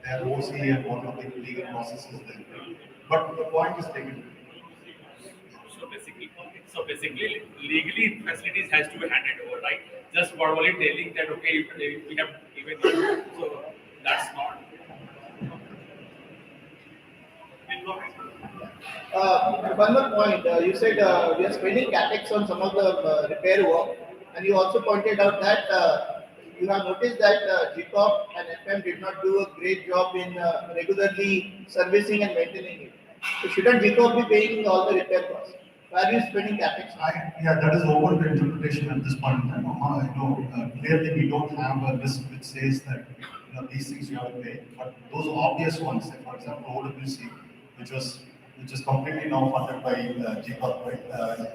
their OC and what of the legal processes there? But the point is taken. So basically, legally facilities has to be handed over, right? Just formally telling that okay, we have given you, so that's not. One more point. You said we are spending capex on some of the repair work, and you also pointed out that you have noticed that GCOP and FM did not do a great job in regularly servicing and maintaining it. So shouldn't GCOP be paying all the repair costs? Why are you spending capex? Yeah, that is open to interpretation at this point in time. Clearly we don't have a list which says that these things you have to pay. But those obvious ones, like for example OWC, which is completely now funded by GCOP, right?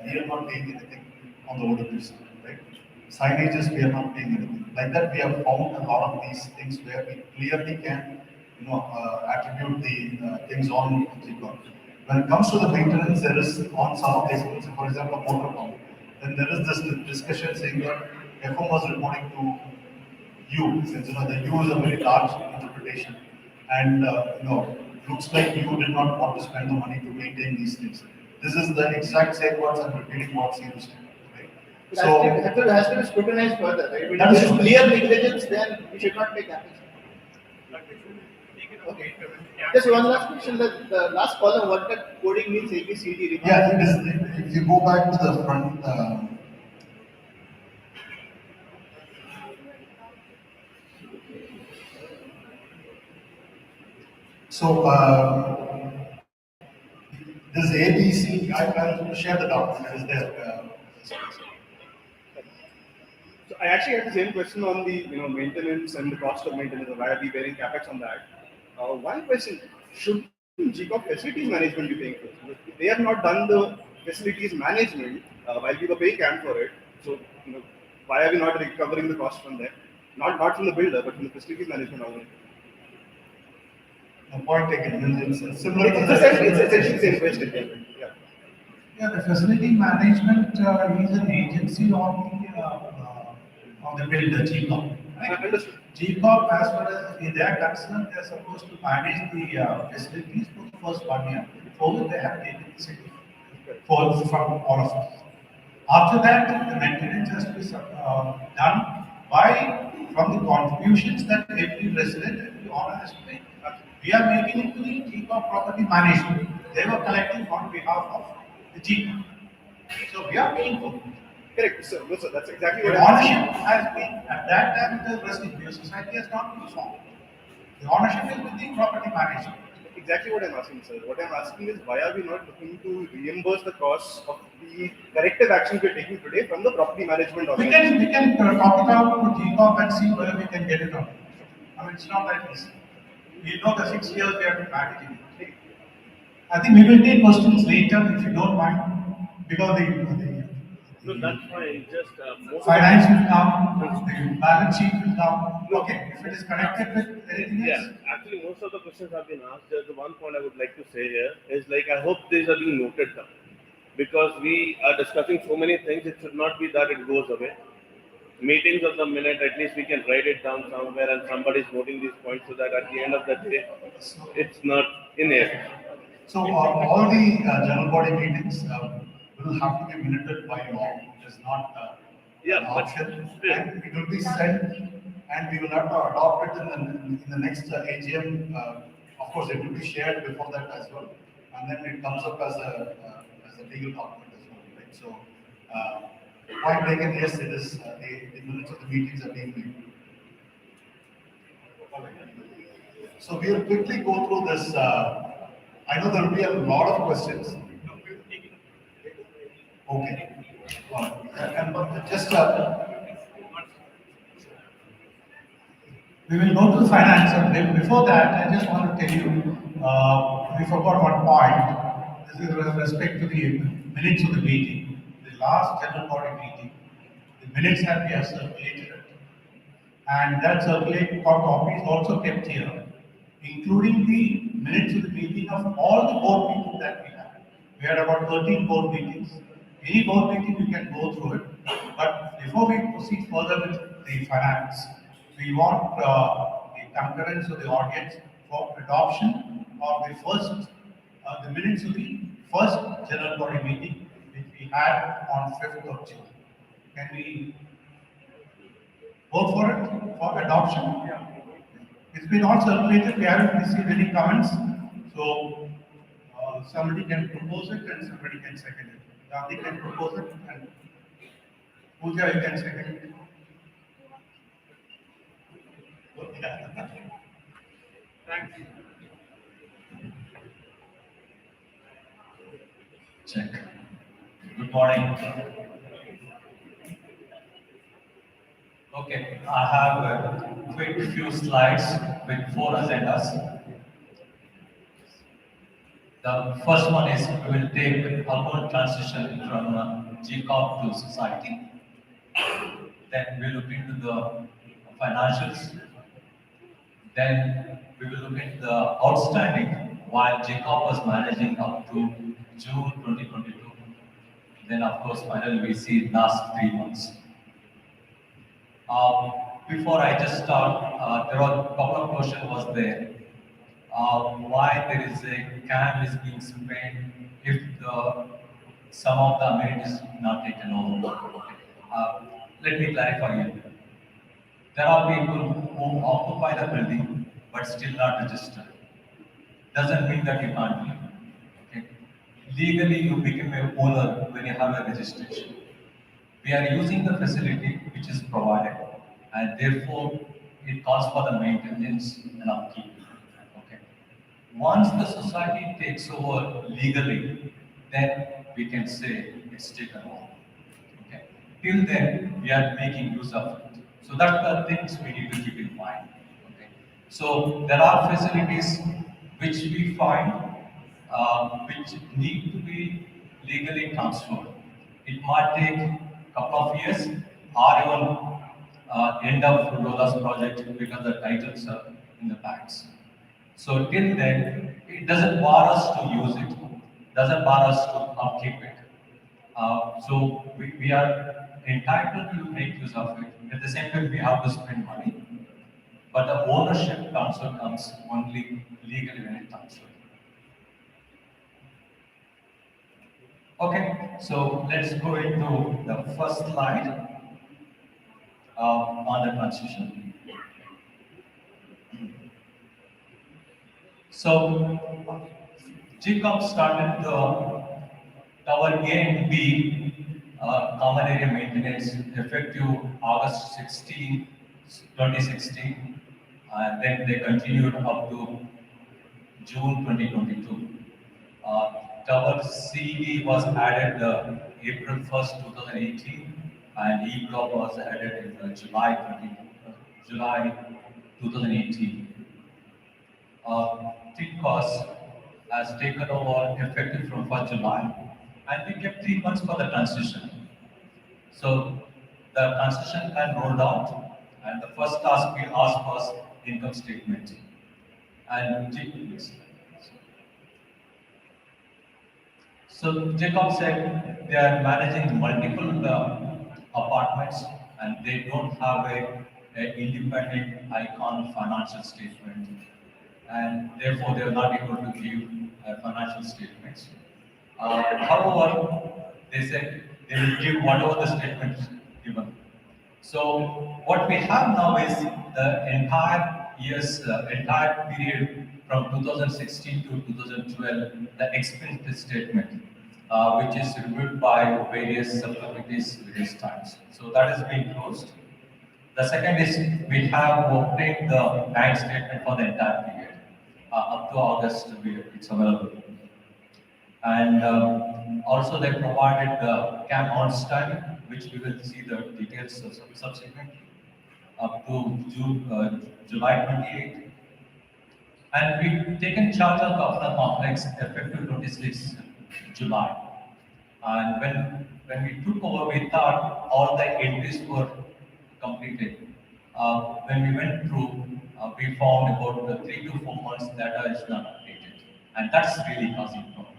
We are not paying anything on the OWC, right? Signages we are not paying anything. Like that we have found a lot of these things where we clearly can attribute the things on GCOP. When it comes to the maintenance, there is on some of these, for example, motor pump, then there is this discussion saying that FM was reporting to you, since the U is a very large interpretation, and looks like you did not want to spend the money to maintain these things. This is the exact same words I'm repeating what you said. Right? It has to be scrutinized further, right? If That there is is true. clear negligence, then we should not take action. Okay. Just one last question. The last column, what that coding means, ABCD. Yeah, it is. If you go back to the front. This ABC, I'll share the document. It is there. So I actually had the same question on the maintenance and the cost of maintenance. Why are we bearing capex on that? One question: should GCOP facilities management be paying for it? If they have not done the facilities management while we were paying CAM for it, so why are we not recovering the cost from them? Not from the builder, but from the facilities management organization. The point taken. It's similar. It's essentially the same question. Yeah. Yeah, the facility management is an agency of the builder, GCOP. Right? Understood. GCOP, as far as they are concerned, they are supposed to manage the facilities for the first 1 year. For which they have taken the city from all of us. After that, the maintenance has to be done from the contributions that every resident, every owner has to pay. We are making it to the GCOP property management. They were collecting on behalf of the GCOP. So we are paying for it. Correct. So that's exactly The what I'm ownership has been, at that time, the vested. The society has not been formed. The ownership is with the property management. Exactly what I'm asking, sir. What I'm asking is why are we not looking to reimburse the costs of the corrective actions we're taking today from the property management We organization? can talk it out to GCOP and see whether we can get it on. I mean, it's not that easy. We know the 6 years we have been managing it. I think we will take questions later if you don't mind, because No, that's fine. Just most finance will come, the balance sheet will come. Okay, if it is connected with anything else. Yeah, actually, most of the questions have been asked. Just the one point I would like to say here is like I hope these are being noted down because we are discussing so many things. It should not be that it goes away. meetings of the minute, at least we can write it down somewhere and somebody is noting these points so that at the end of the day, it's not in it. So all the general body meetings will have to be minuted by law. It is not Yeah, an but option, still. and it will be sent, and we will have to adopt it in the next AGM. Of course, it will be shared before that as well, and then it comes up as a legal document as well, right? So, point taken. Yes, it is. The minutes of the meetings are being made. So we'll quickly go through this. I know there will be a lot of questions. Okay. And just We will go to the finance, and before that, I just want to tell you, we forgot one point. This is with respect to the minutes of the meeting, the last general body meeting. The minutes have been circulated, and that circulated copies also kept here, including the minutes of the meeting of all the board meetings that we had. We had about 13 board meetings. Any board meeting we can go through it, but before we proceed further with the finance, we want the concurrence of the audience for adoption of the minutes of the first general body meeting which we had on 5th of June. Can we vote for it for adoption? It's been all circulated. We haven't received any comments. So somebody can propose it and somebody can second it. Gandhi can propose it and Pooja, you can second it. Thanks. Check. Good morning. Okay, I have a quick few slides with 4 agendas. The first one is we will take upward transition from GCOP to society. Then we look into the financials. Then we will look into the outstanding while GCOP was managing up to June 2022. Then of course finally we see last 3 months. Before I just start, there were a couple of questions was there. Why there is a CAM is being spent if some of the amenities not taken over. Let me clarify it. There are people who occupy the building but still not registered. Doesn't mean that you can't live. Okay? Legally, you become a owner when you have a registration. We are using the facility which is provided, and therefore it calls for the maintenance and upkeep. Okay. Once the society takes over legally, then we can say it's taken over. Okay. Till then, we are making use of it. So that's the things we need to keep in mind. Okay. So there are facilities which we find which need to be legally transferred. It might take a couple of years or even end of Lola's project because the titles are in the banks. So till then, it doesn't bar us to use it, doesn't bar us to upkeep it. So we are entitled to make use of it. At the same time, we have to spend money. But the ownership transfer comes only legally when it comes to it. Okay, so let's go into the first slide on the transition. So GCOP started the tower A and B common area maintenance effective August 16, 2016, and then they continued up to June 2022. Tower CD was added April 1st, 2018, and E block was added in July 2018. Tincos has taken over effective from 1st July, and we kept 3 months for the transition. So the transition plan rolled out, and the first task we asked was income statement. And so Jacob said they are managing multiple apartments and they don't have a independent icon financial statement, and therefore they are not able to give financial statements. However, they said they will give whatever the statement is given. So what we have now is the entire period from 2016 to 2012, the expense statement, which is reviewed by various subcommittees various times. So that has been closed. The second is we have obtained the bank statement for the entire period. Up to August, it's available. And also they provided the CAM on study, which we will see the details subsequently, up to July 28. And we've taken charge of the Governor Complex effective 26 July. And when we took over, we thought all the entries were completed. When we went through, we found about 3 to 4 months data is not updated. And that's really causing problem.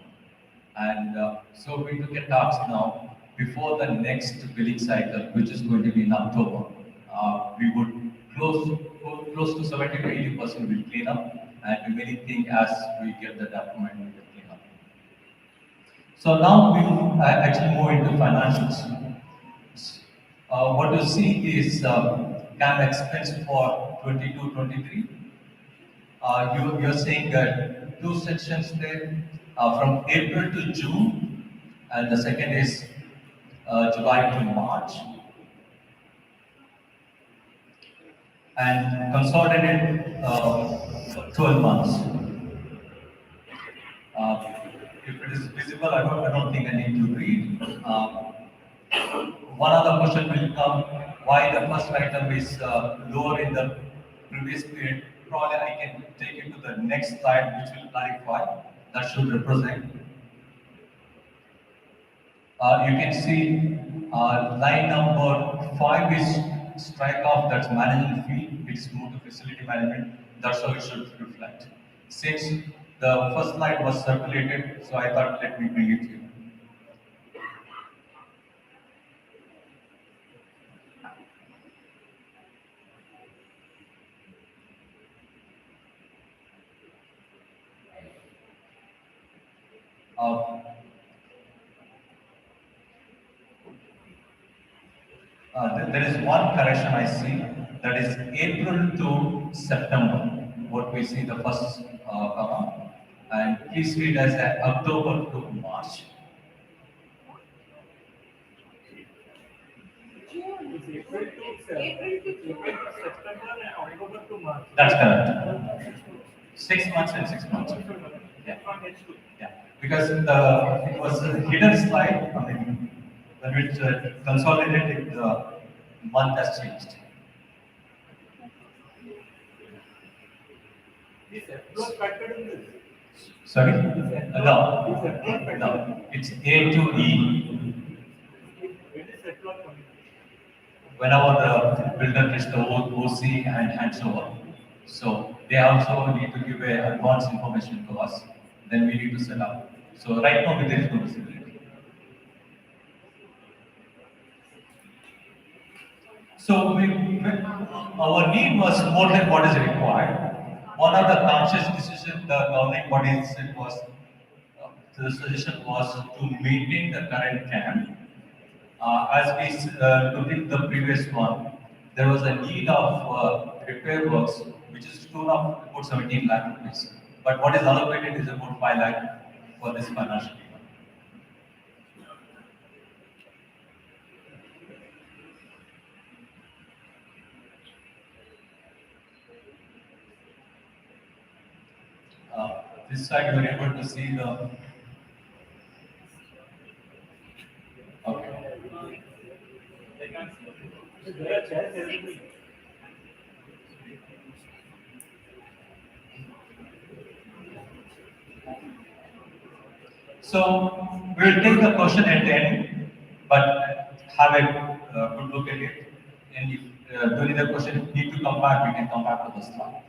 And so we took a task now before the next billing cycle, which is going to be in October. We would close to 70 to 80% will clean up, and remaining thing as we get the document, we will clean up. So now we will actually move into financials. What you see is CAM expense for 22-23. You're saying that two sections there from April to June, and the second is July to March, and consolidated 12 months. If it is visible, I don't think I need to read. One other question will come, why the first item is lower in the previous period. Probably I can take it to the next slide, which will clarify. That should represent. You can see line number 5 is strike off, that's management fee. It's moved to facility management. That's how it should reflect. Since the first slide was circulated, so I thought let me bring it here. There is one correction I see, that is April to September, what we see the first comma, and please read as October to March. April to September and October to March. That's correct. 6 months and 6 months. Yeah. Yeah. Because it was a hidden slide. I mean, when we consolidated, the month has changed. Is F factored in this? Sorry? No. It's A to E. When is F coming? Whenever the builder gets the OC and hands over. So they also need to give a advance information to us. Then we need to set up. So right now there is no visibility. So our need was more than what is required. One of the conscious decisions the governing body said was, the suggestion was to maintain the current CAM. As we looked at the previous one, there was a need of repair works, which is to tune of about 17 lakh rupees. But what is allocated is about 5 lakh for this financial year. This side you are able to see the. Okay. So we'll take the question at the end, but have a good look at it. And if during the question need to come back, we can come back to the slide.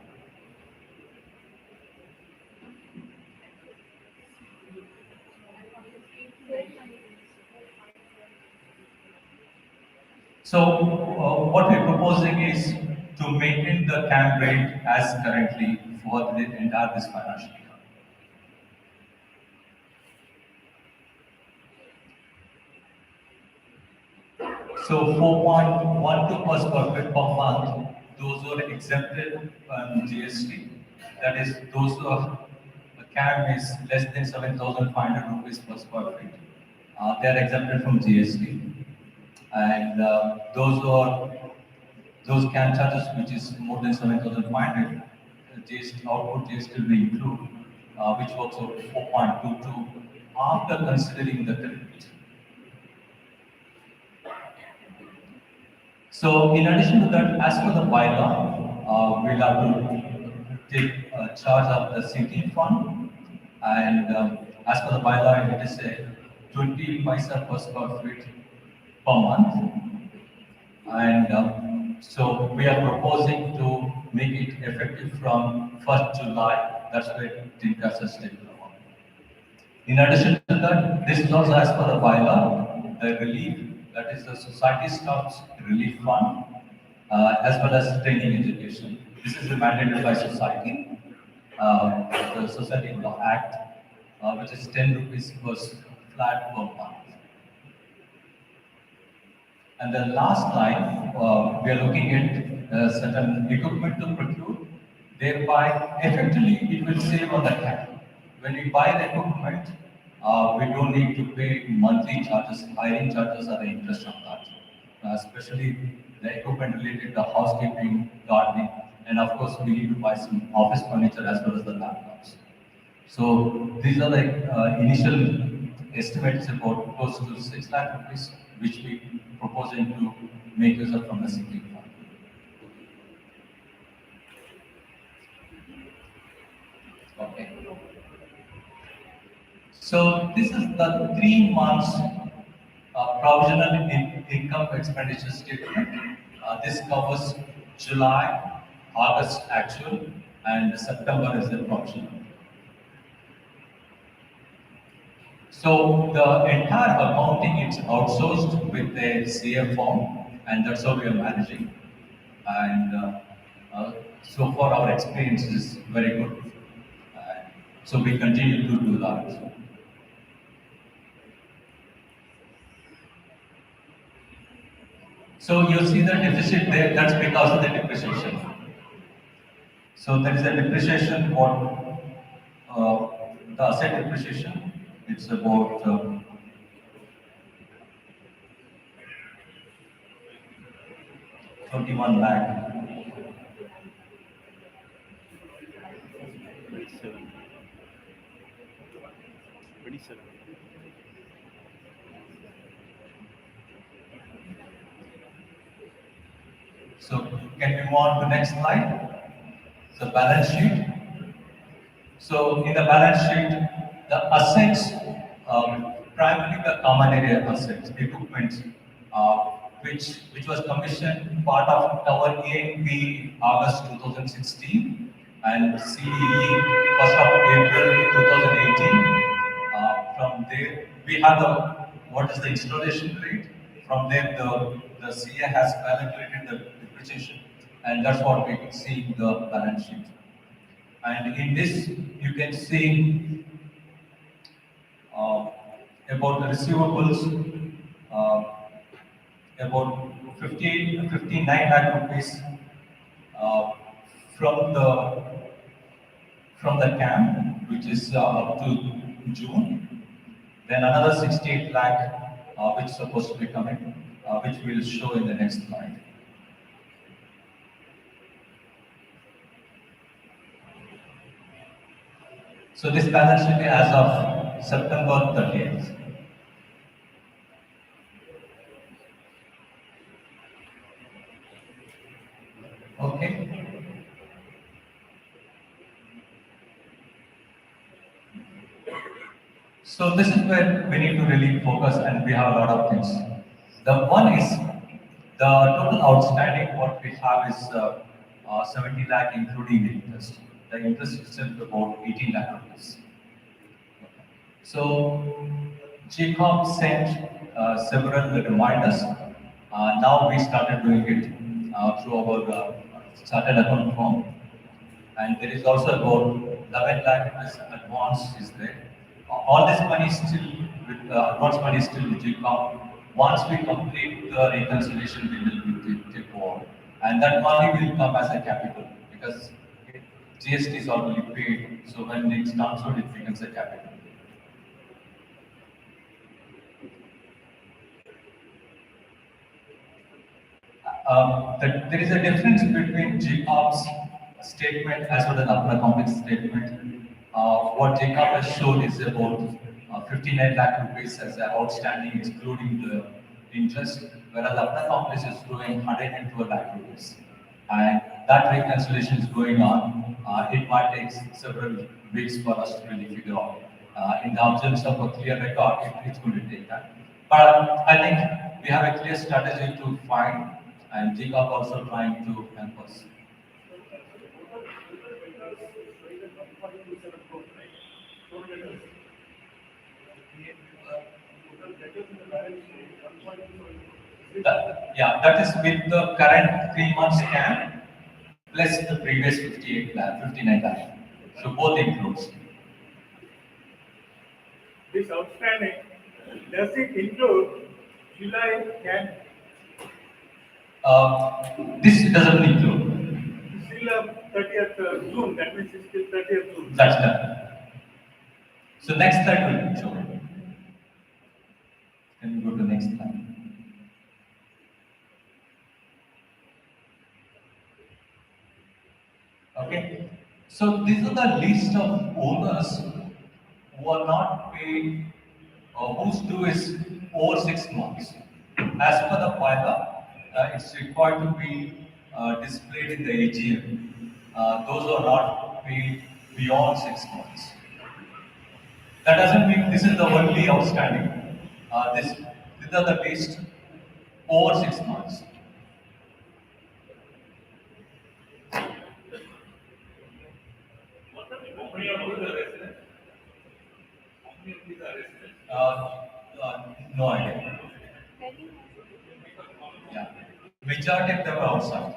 So what we're proposing is to maintain the CAM rate as currently for the entire this financial year. So 4.12 per square feet per month, those who are exempted from GST, that is those who are, the CAM is less than 7,500 rupees per square feet. They are exempted from GST. And those who are, those CAM charges which is more than 7,500, GST, output GST will include, which works out to 4.22 after considering the credit. So in addition to that, as per the bylaw, we'll have to take charge of the sinking fund, and as per the bylaw, it is a 20 paisa per square feet per month, and so we are proposing to make it effective from 1st July. That's where Tincos has taken over. In addition to that, this is also as per the bylaw, the relief, that is the society staff's relief fund, as well as training education. This is mandated by society, the Society Law Act, which is 10 rupees per flat per month. And the last line, we are looking at certain equipment to procure, thereby effectively it will save on the cap. When we buy the equipment, we don't need to pay monthly charges, hiring charges or the interest on that. Especially the equipment related to housekeeping, gardening, and of course we need to buy some office furniture as well as the laptops. So these are the initial estimates about close to 6 lakh rupees, which we proposing to make use of from the sinking fund. Okay. So this is the 3 months provisional income expenditure statement. This covers July, August actual, and September is the provisional. So the entire accounting is outsourced with a CA form, and that's how we are managing. And so far our experience is very good. So we continue to do that. So you see the deficit there, that's because of the depreciation. So there is a depreciation on the asset depreciation. It's about 21 lakh. 27. So can we move on to next slide? So balance sheet. So in the balance sheet, the assets, primarily the common area assets, equipment, which was commissioned part of Tower A and B August 2016 and CDE 1st of April 2018. From there, we have the what is the installation rate. From there, the CA has calculated the depreciation, and that's what we see in the balance sheet. And in this, you can see about the receivables, about 59 lakh rupees uh, from the CAM, which is up to June. Then another 68 lakh, which is supposed to be coming, which we'll show in the next slide. So this balance sheet is as of September 30th. Okay. So this is where we need to really focus, and we have a lot of things. The one is the total outstanding. What we have is 70 lakh, including the interest. The interest itself about 18 lakh rupees. So Jacob sent several reminders Now we started doing it through our started account form, and there is also about 11 lakh rupees advance is there. All this money is still with advance money is still with GCOM. Once we complete the reconciliation, we will take over, and that money will come as a capital because GST is already paid. So when it's transferred, it becomes a capital. There is a difference between GCOP's statement as well as upper complex statement. What GCOP has shown is about 59 lakh rupees as an outstanding, excluding the interest, whereas upper complex is showing 112 lakh rupees. And that reconciliation is going on. It might take several weeks for us to really figure out. In the absence of a clear record, it's going to take time. But I think we have a clear strategy to find, and GCOP also trying to help us. Yeah, that is with the current 3 months scan plus the previous 58 lakh, 59 lakh. So both includes. This outstanding, does it include July and This doesn't include. still 30th June? That means it's still 30th June. That's done. So next slide will show. Can we go to next slide? Okay. So these are the list of owners who are not paid or whose due is over 6 months. As per the bylaw, it's required to be displayed in the AGM. Those who are not paid beyond 6 months. That doesn't mean this is the only outstanding. These are the list over 6 months. No idea. Yeah, majority of them are outside.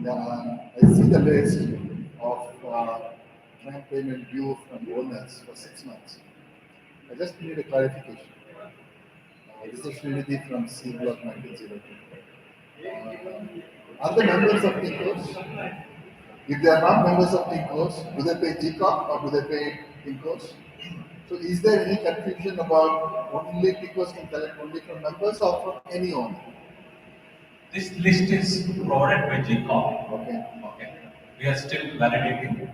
I see the list of client payment due from owners for 6 months. I just need a clarification. This is Srinidhi from C Block 1902. Are the members of Tincos? If they are not members of Tincos, do they pay GCOP or do they pay Tincos? So is there any confusion about only Tincos can collect only from members or from any owner? This list is provided by GCOM. Okay. Okay. We are still validating.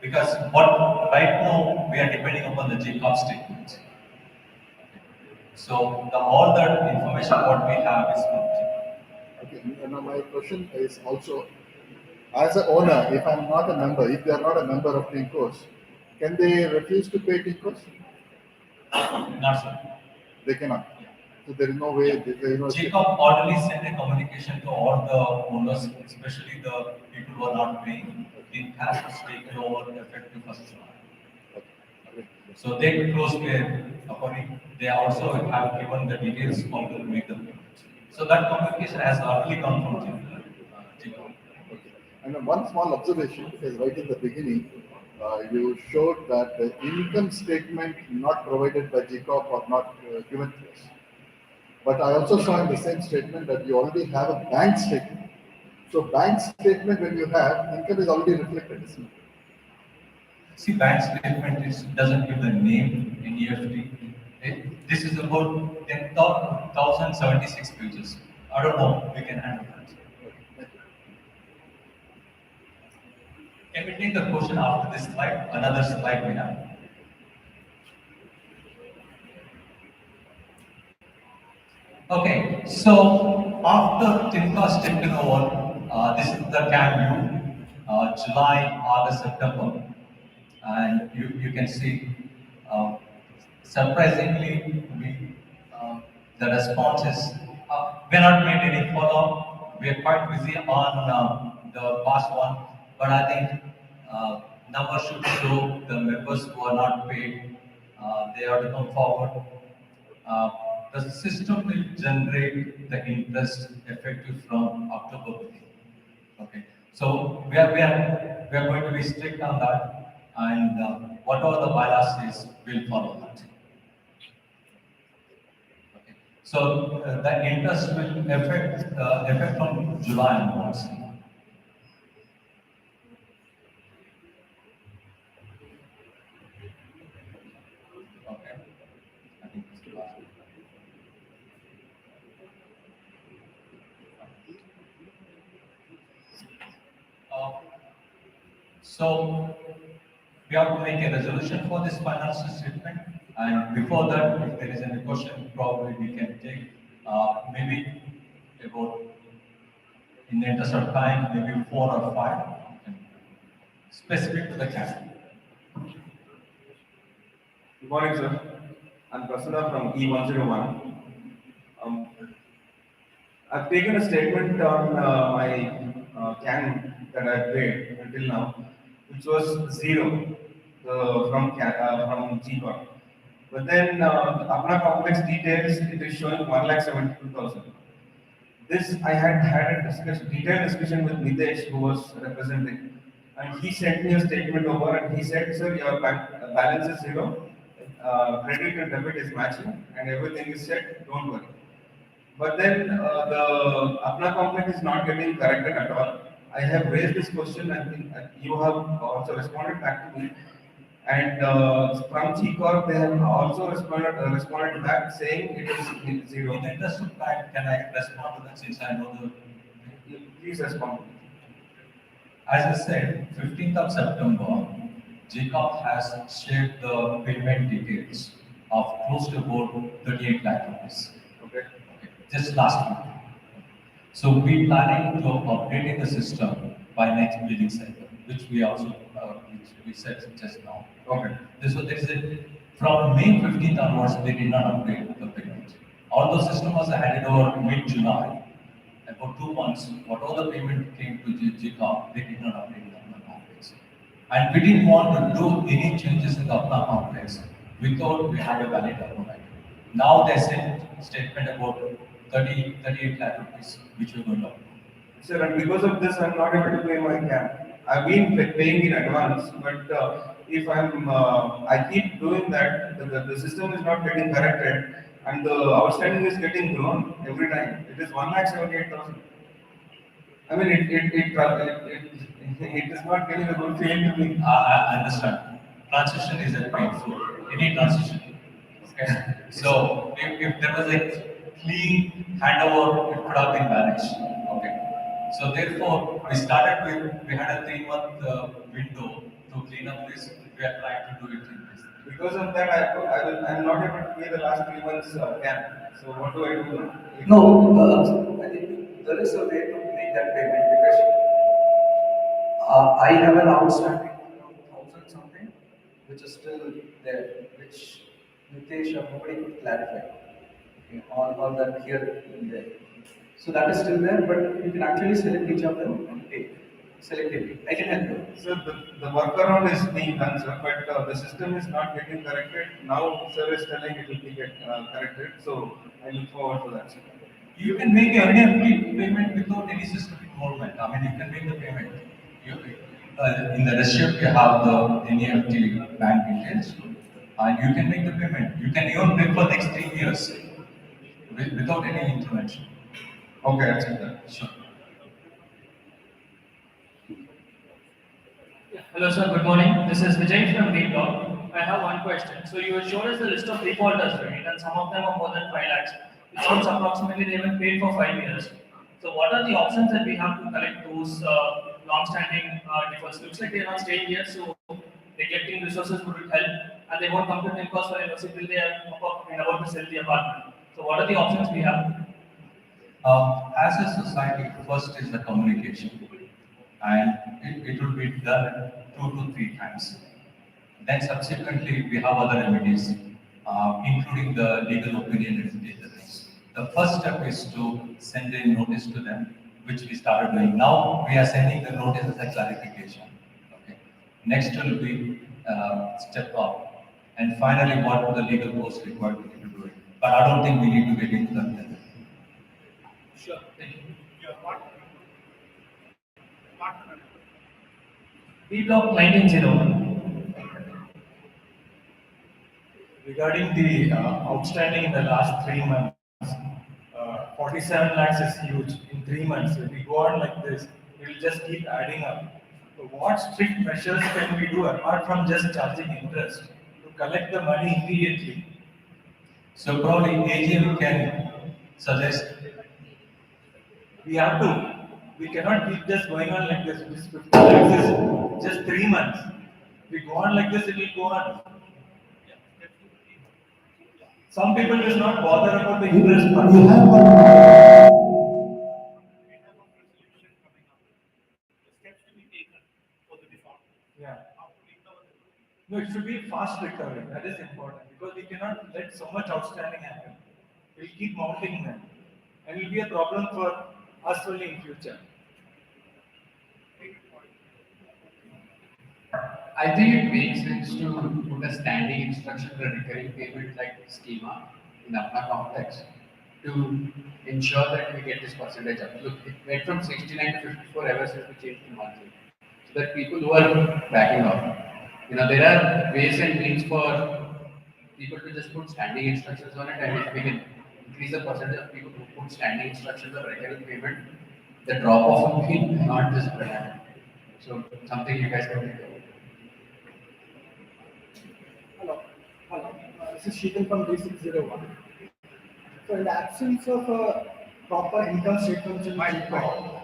Because what right now we are depending upon the GCOM statement. So all that information what we have is from GCOM. Okay. Now my question is also, as an owner, if I'm not a member, if they are not a member of Tincos, can they refuse to pay Tincos? Not so. They cannot. So there is no way. GCOM already sent a communication to all the owners, especially the people who are not paying. It has taken over effective 1st July. So they close their according. They also have given the details how to make the payment. So that communication has already come from GCOM. Okay. And one small observation, because right in the beginning, you showed that the income statement not provided by GCOP or not given to us. But I also saw in the same statement that you already have a bank statement. So bank statement, when you have, income is already reflected, isn't it? See, bank statement doesn't give the name in EFT. This is about 10,076 pages. I don't know, we can handle that. Can we take the question after this slide? Another slide we have. Okay, so after Tincos taken over, this is the CAM July, August, September, and you can see, surprisingly, the response is We have not made any follow-up. We are quite busy on the past one, but I think numbers should show the members who are not paid. They have to come forward. Uh, the system will generate the interest effective from October beginning. Okay, so we are going to be strict on that, and whatever the bylaws says, we'll follow that. Okay, so the interest will affect from July onwards. Okay, I think it's the last. Uh, so we have to make a resolution for this financial statement. And before that, if there is any question, probably we can take maybe about, in the interest of time, maybe 4 or 5, specific to the category. Good morning, sir. I'm Prasanna from E101. Um, I've taken a statement on my CAN that I paid until now, which was zero from GCOR. But then the Apna complex details, it is showing 1,72,000. This I had a detailed discussion with Nitesh, who was representing, and he sent me a statement over, and he said, "Sir, your bank balance is zero, credit and debit is matching, and everything is set. Don't worry." But then the Apna complex is not getting corrected at all. I have raised this question, and think you have also responded back to me. And from GCorp, they have also responded back saying it is zero. In the interest of time, can I respond to that since I know the. Please respond. As I said, 15th of September, GCorp has shared the payment details of close to about 38 lakh rupees. Okay. Just last week. So we planning to update the system by next billing cycle, which we also which we said just now. Okay. So there is a from May 15th onwards they did not update the payment. Although system was handed over mid-July, about 2 months, whatever the payment came to GCOM, they did not update the Apna complex. And we didn't want to do any changes in the Apna complex without we had a valid document. Now they sent statement about 38 lakh rupees, which we're going to upload. Sir, and because of this, I'm not able to pay my CAM. I've been paying in advance, but if I keep doing that, the system is not getting corrected, and the outstanding is getting grown every time. It is 1,78,000. I mean, it is not giving a good feeling to me. I understand. Transition is a painful. Any transition. Okay. So if there was a clean handover, it could have been managed. Okay. So therefore, we had a 3-month window to clean up this. We are trying to do it in this. Because of that, I'm not able to pay the last 3 months CAM. So what do I do now? No, I think there is a way to make that payment because I have an outstanding around 1,000 something, which is still there, which Nitesh or nobody could clarify. Okay, all that here and there. So that is still there, but you can actually select each of them and pay selectively. I can help you. So the workaround is being done, sir, but the system is not getting corrected. Now, sir is telling it will be corrected. So I look forward to that, sir. You can make an NEFT payment without any system involvement. I mean, you can make the payment. In the receipt, you have the NEFT bank details, and you can make the payment. You can even pay for next 3 years without any intervention. Okay, I'll check that. Sure. Hello, sir. Good morning. This is Vijay from Greenlaw. I have one question. So you showed us the list of defaulters, right? And some of them are more than 5 lakhs. It sounds approximately they haven't paid for 5 years. So what are the options that we have to collect those long-standing defaults? Looks like they're not staying here, so rejecting resources would help, and they won't come to Tincos for NOC till they are about to sell the apartment. So what are the options we have? As a society, first is the communication, and it will be done 2 to 3 times. Then subsequently, we have other remedies, including the legal opinion and the things. The first step is to send a notice to them, which we started doing. Now we are sending the notice as a clarification. Okay. Next will be step up, and finally what the legal course required we need to do it. But I don't think we need to get into that level. Sure, thank you. B block 1901. Regarding the outstanding in the last 3 months, 47 lakhs is huge in 3 months. If we go on like this, it will just keep adding up. So what strict measures can we do apart from just charging interest to collect the money immediately? So probably AGM can suggest. We have to. We cannot keep just going on like this. This 50 lakhs is just 3 months. If we go on like this, it will go on. Some people will not bother about the interest part. We have one Yeah. No, it should be fast recovery. That is important because we cannot let so much outstanding happen. We'll keep mounting them, and it will be a problem for us only in future. I think it makes sense to put a standing instruction for a recurring payment like schema in the Apna complex to ensure that we get this percentage up. Look, it went from 69 to 54 ever since we changed to monthly. So that people who are backing off, there are ways and means for people to just put standing instructions on it, and if we can increase the percentage of people who put standing instructions on recurring payment, the drop off will be not this dramatic. So something you guys can think about. Hello. This is Sheetal from D601. So, in the absence of a proper income statement in JCOP,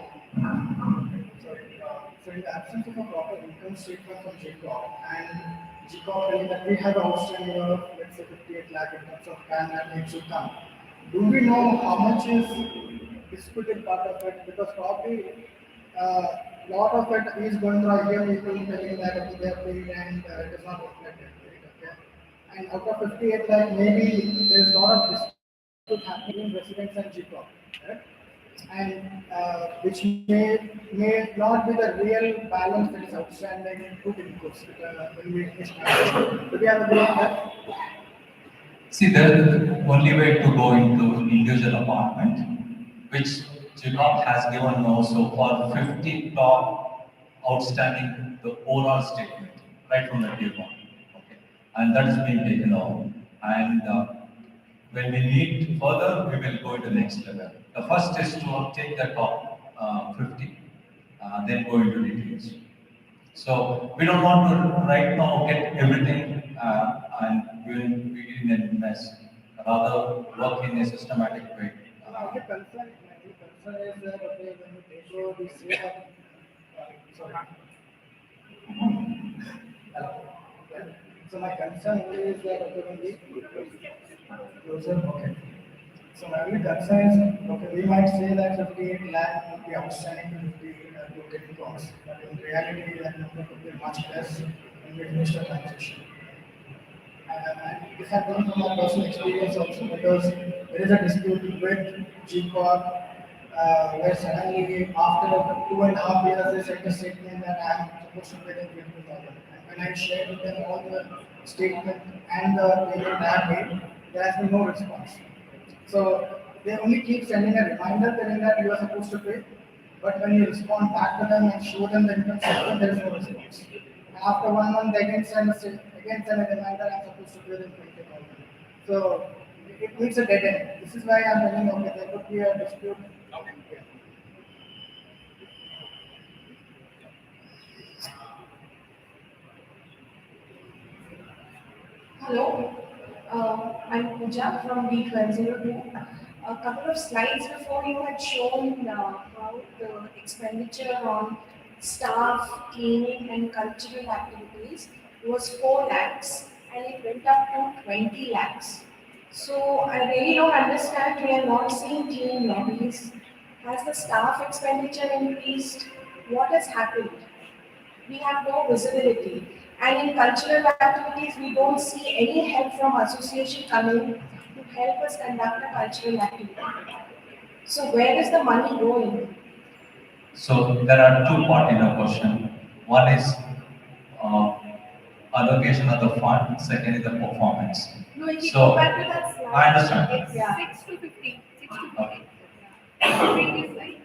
so in the absence of a proper income statement from JCOP and GCOP telling that we have outstanding of let's say 58 lakh in terms of PAN and it should come, do we know how much is disputed part of it? Because probably a lot of it is going to hear people telling that they are paid and it is not reflected. Okay? And out of 58 lakh, maybe there is a lot of dispute happening in residents and GCOP, right? And which may not be the real balance that is outstanding to Tincos when we start. Do we have a view on that? See, the only way to go into individual apartment, which GCOP has given also for 50 top outstanding the overall statement, right from the day one. Okay. And that is being taken off. And when we need further, we will go to the next level. The first is to take the top 50, then go into details. So we don't want to right now get everything and we in a mess. Rather work in a systematic way. My concern is that okay, when we take over, we say that. Sorry. Hello. Yeah. So my concern is that okay, when we closer, okay. So my only concern is okay, we might say that 58 lakh would be outstanding to 50 to get costs, but in reality that number could be much less when we finish the transaction. And this has come from my personal experience also because there is a dispute with GCOP where suddenly after 2.5 years they sent a statement that I am supposed to pay them 20,000. And when I shared with them all the statement and the payment I have made, there has been no response. So they only keep sending a reminder telling that you are supposed to pay, but when you respond back to them and show them the income statement, there is no response. After 1 month, they again send a reminder I'm supposed to pay them 20,000. So it needs a dead end. This is why I'm telling okay, there could be a dispute. Okay. Hello, I'm Pooja from B1202. A couple of slides before you had shown how the expenditure on staff, cleaning and cultural activities was 4 lakhs and it went up to 20 lakhs. So I really don't understand, we are not seeing clean lobbies. Has the staff expenditure increased? What has happened? We have no visibility. And in cultural activities, we don't see any help from association coming. to help us conduct a cultural activity. So where is the money going? So there are two parts in the question. One is uh, allocation of the fund, second is the performance. No, if you So go back to that slide, I understand. it's Yeah. 6 to 50. 6 to 50. Okay. Previous slide.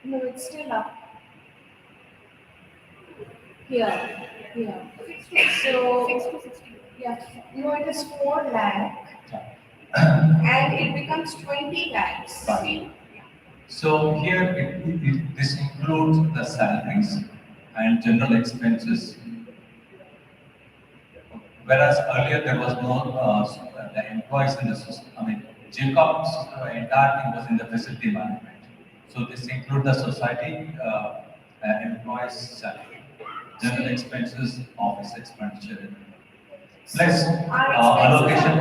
No, it's still up. Here, here. So, 6 to 60. yeah, no, it is 4 lakh and it becomes 20 lakhs. Right. So here this includes the salaries and general expenses. Whereas earlier there was no the employees in the system. I mean, Jacob's entire thing was in the facility management. So this includes the society employees salary, general expenses, office expenditure, plus Our expenses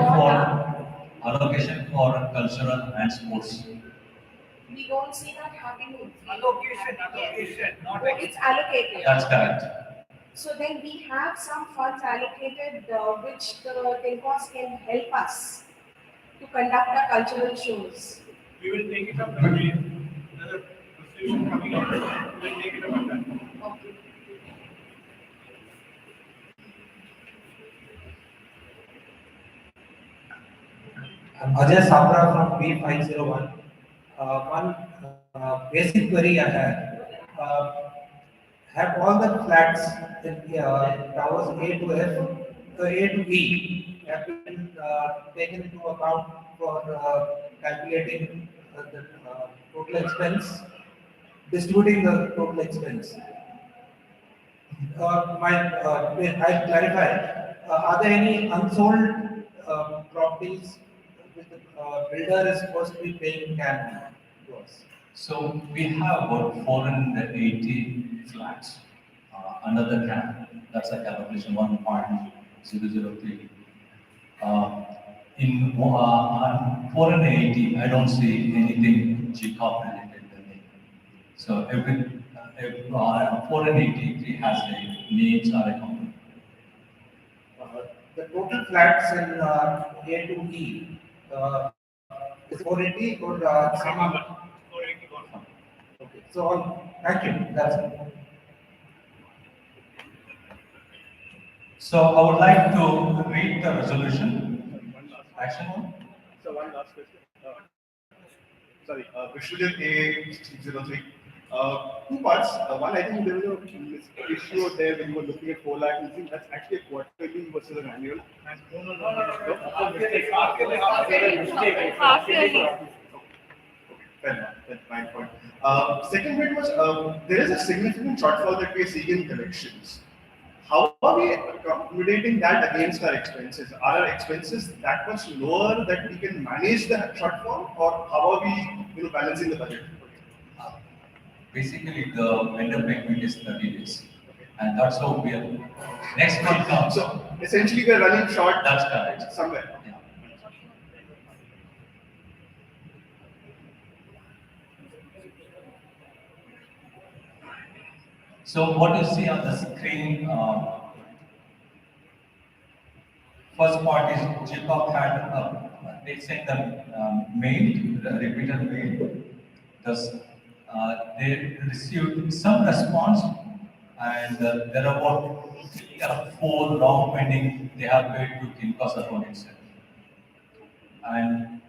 allocation have for gone cultural and sports. We don't see that happening. Allocation, not Oh, it's allocated. That's correct. So then we have some funds allocated which the Tincos can help us to conduct our cultural shows. We will take it up again. Another resolution coming out. We will take it up again. Okay. I'm Ajay Sabra from B501. One basic query I had. Have all the flats in towers A to F, A to E, have been taken into account for calculating the total expense, distributing the total expense? I'll clarify. Are there any unsold properties which the builder is supposed to be paying CAM to us? So we have about 480 flats under the cap. That's a calculation 1.003. On 480, I don't see anything GCOP related to me. So if 483 has a needs or a component. The total flats in A to E is 480 or some other? 480 gone. Okay. So thank you. That's it. So I would like to read the resolution. Action one. So one last question. Sorry, Vishnujan A603. Two parts. One, I think there was a issue there when you were looking at 4 lakh. I think that's actually a quarterly versus an annual. Fair enough. That's my point. Second bit was there is a significant shortfall that we are seeing in collections. How are we accommodating that against our expenses? Are our expenses that much lower that we can manage the shortfall, or how are we, balancing the budget? Basically, the vendor payment is 30 days, and that's how we are. Next month comes. So essentially, we are running short. That's correct. Somewhere. Yeah. So what you see on the screen, first part is GCOP had they sent the mail, the repeated mail. Thus, they received some response, and there are about 4 round pending they have paid to Tincos account itself. And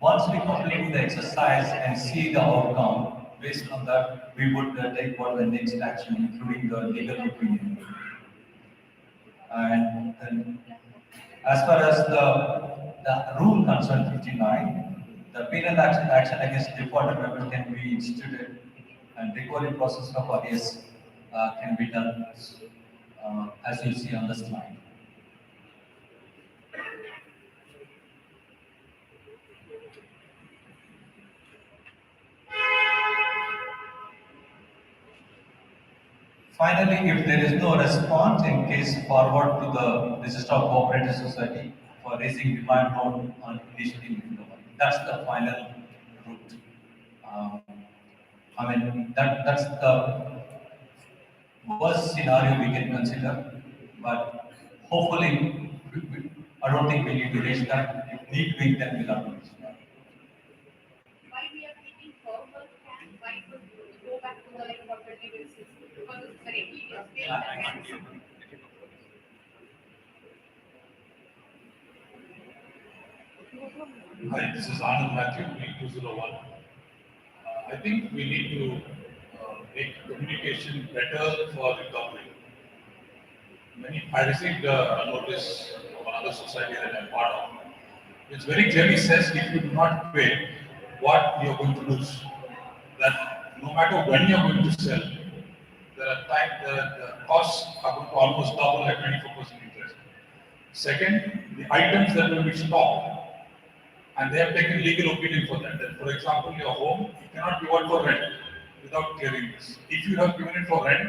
once we complete the exercise and see the outcome, based on that, we would take what the next action, including the legal opinion. And then, as far as the rule concerned 59, the penal action against defaulted members can be instituted, and recovery process of arrears can be done as you see on the slide. Finally, if there is no response, in case forward to the Register of Cooperative Society for raising demand on initiating. That's the final route. Um, I mean, that's the worst scenario we can consider, but hopefully, I don't think we need to reach that. If need be, then we'll have to reach that. Why we are keeping formal and why to go back to the like quarterly basis? Because it's very tedious. Hi, this is Anand Matthew, B201. I think we need to make communication better for recovery. I received a notice from another society that I'm part of, which very clearly says if you do not pay, what you're going to lose. That no matter when you're going to sell, the costs are going to almost double at 24% interest. Second, the items that will be stocked, and they have taken legal opinion for that. That, for example, your home, you cannot give out for rent without clearing this. If you have given it for rent,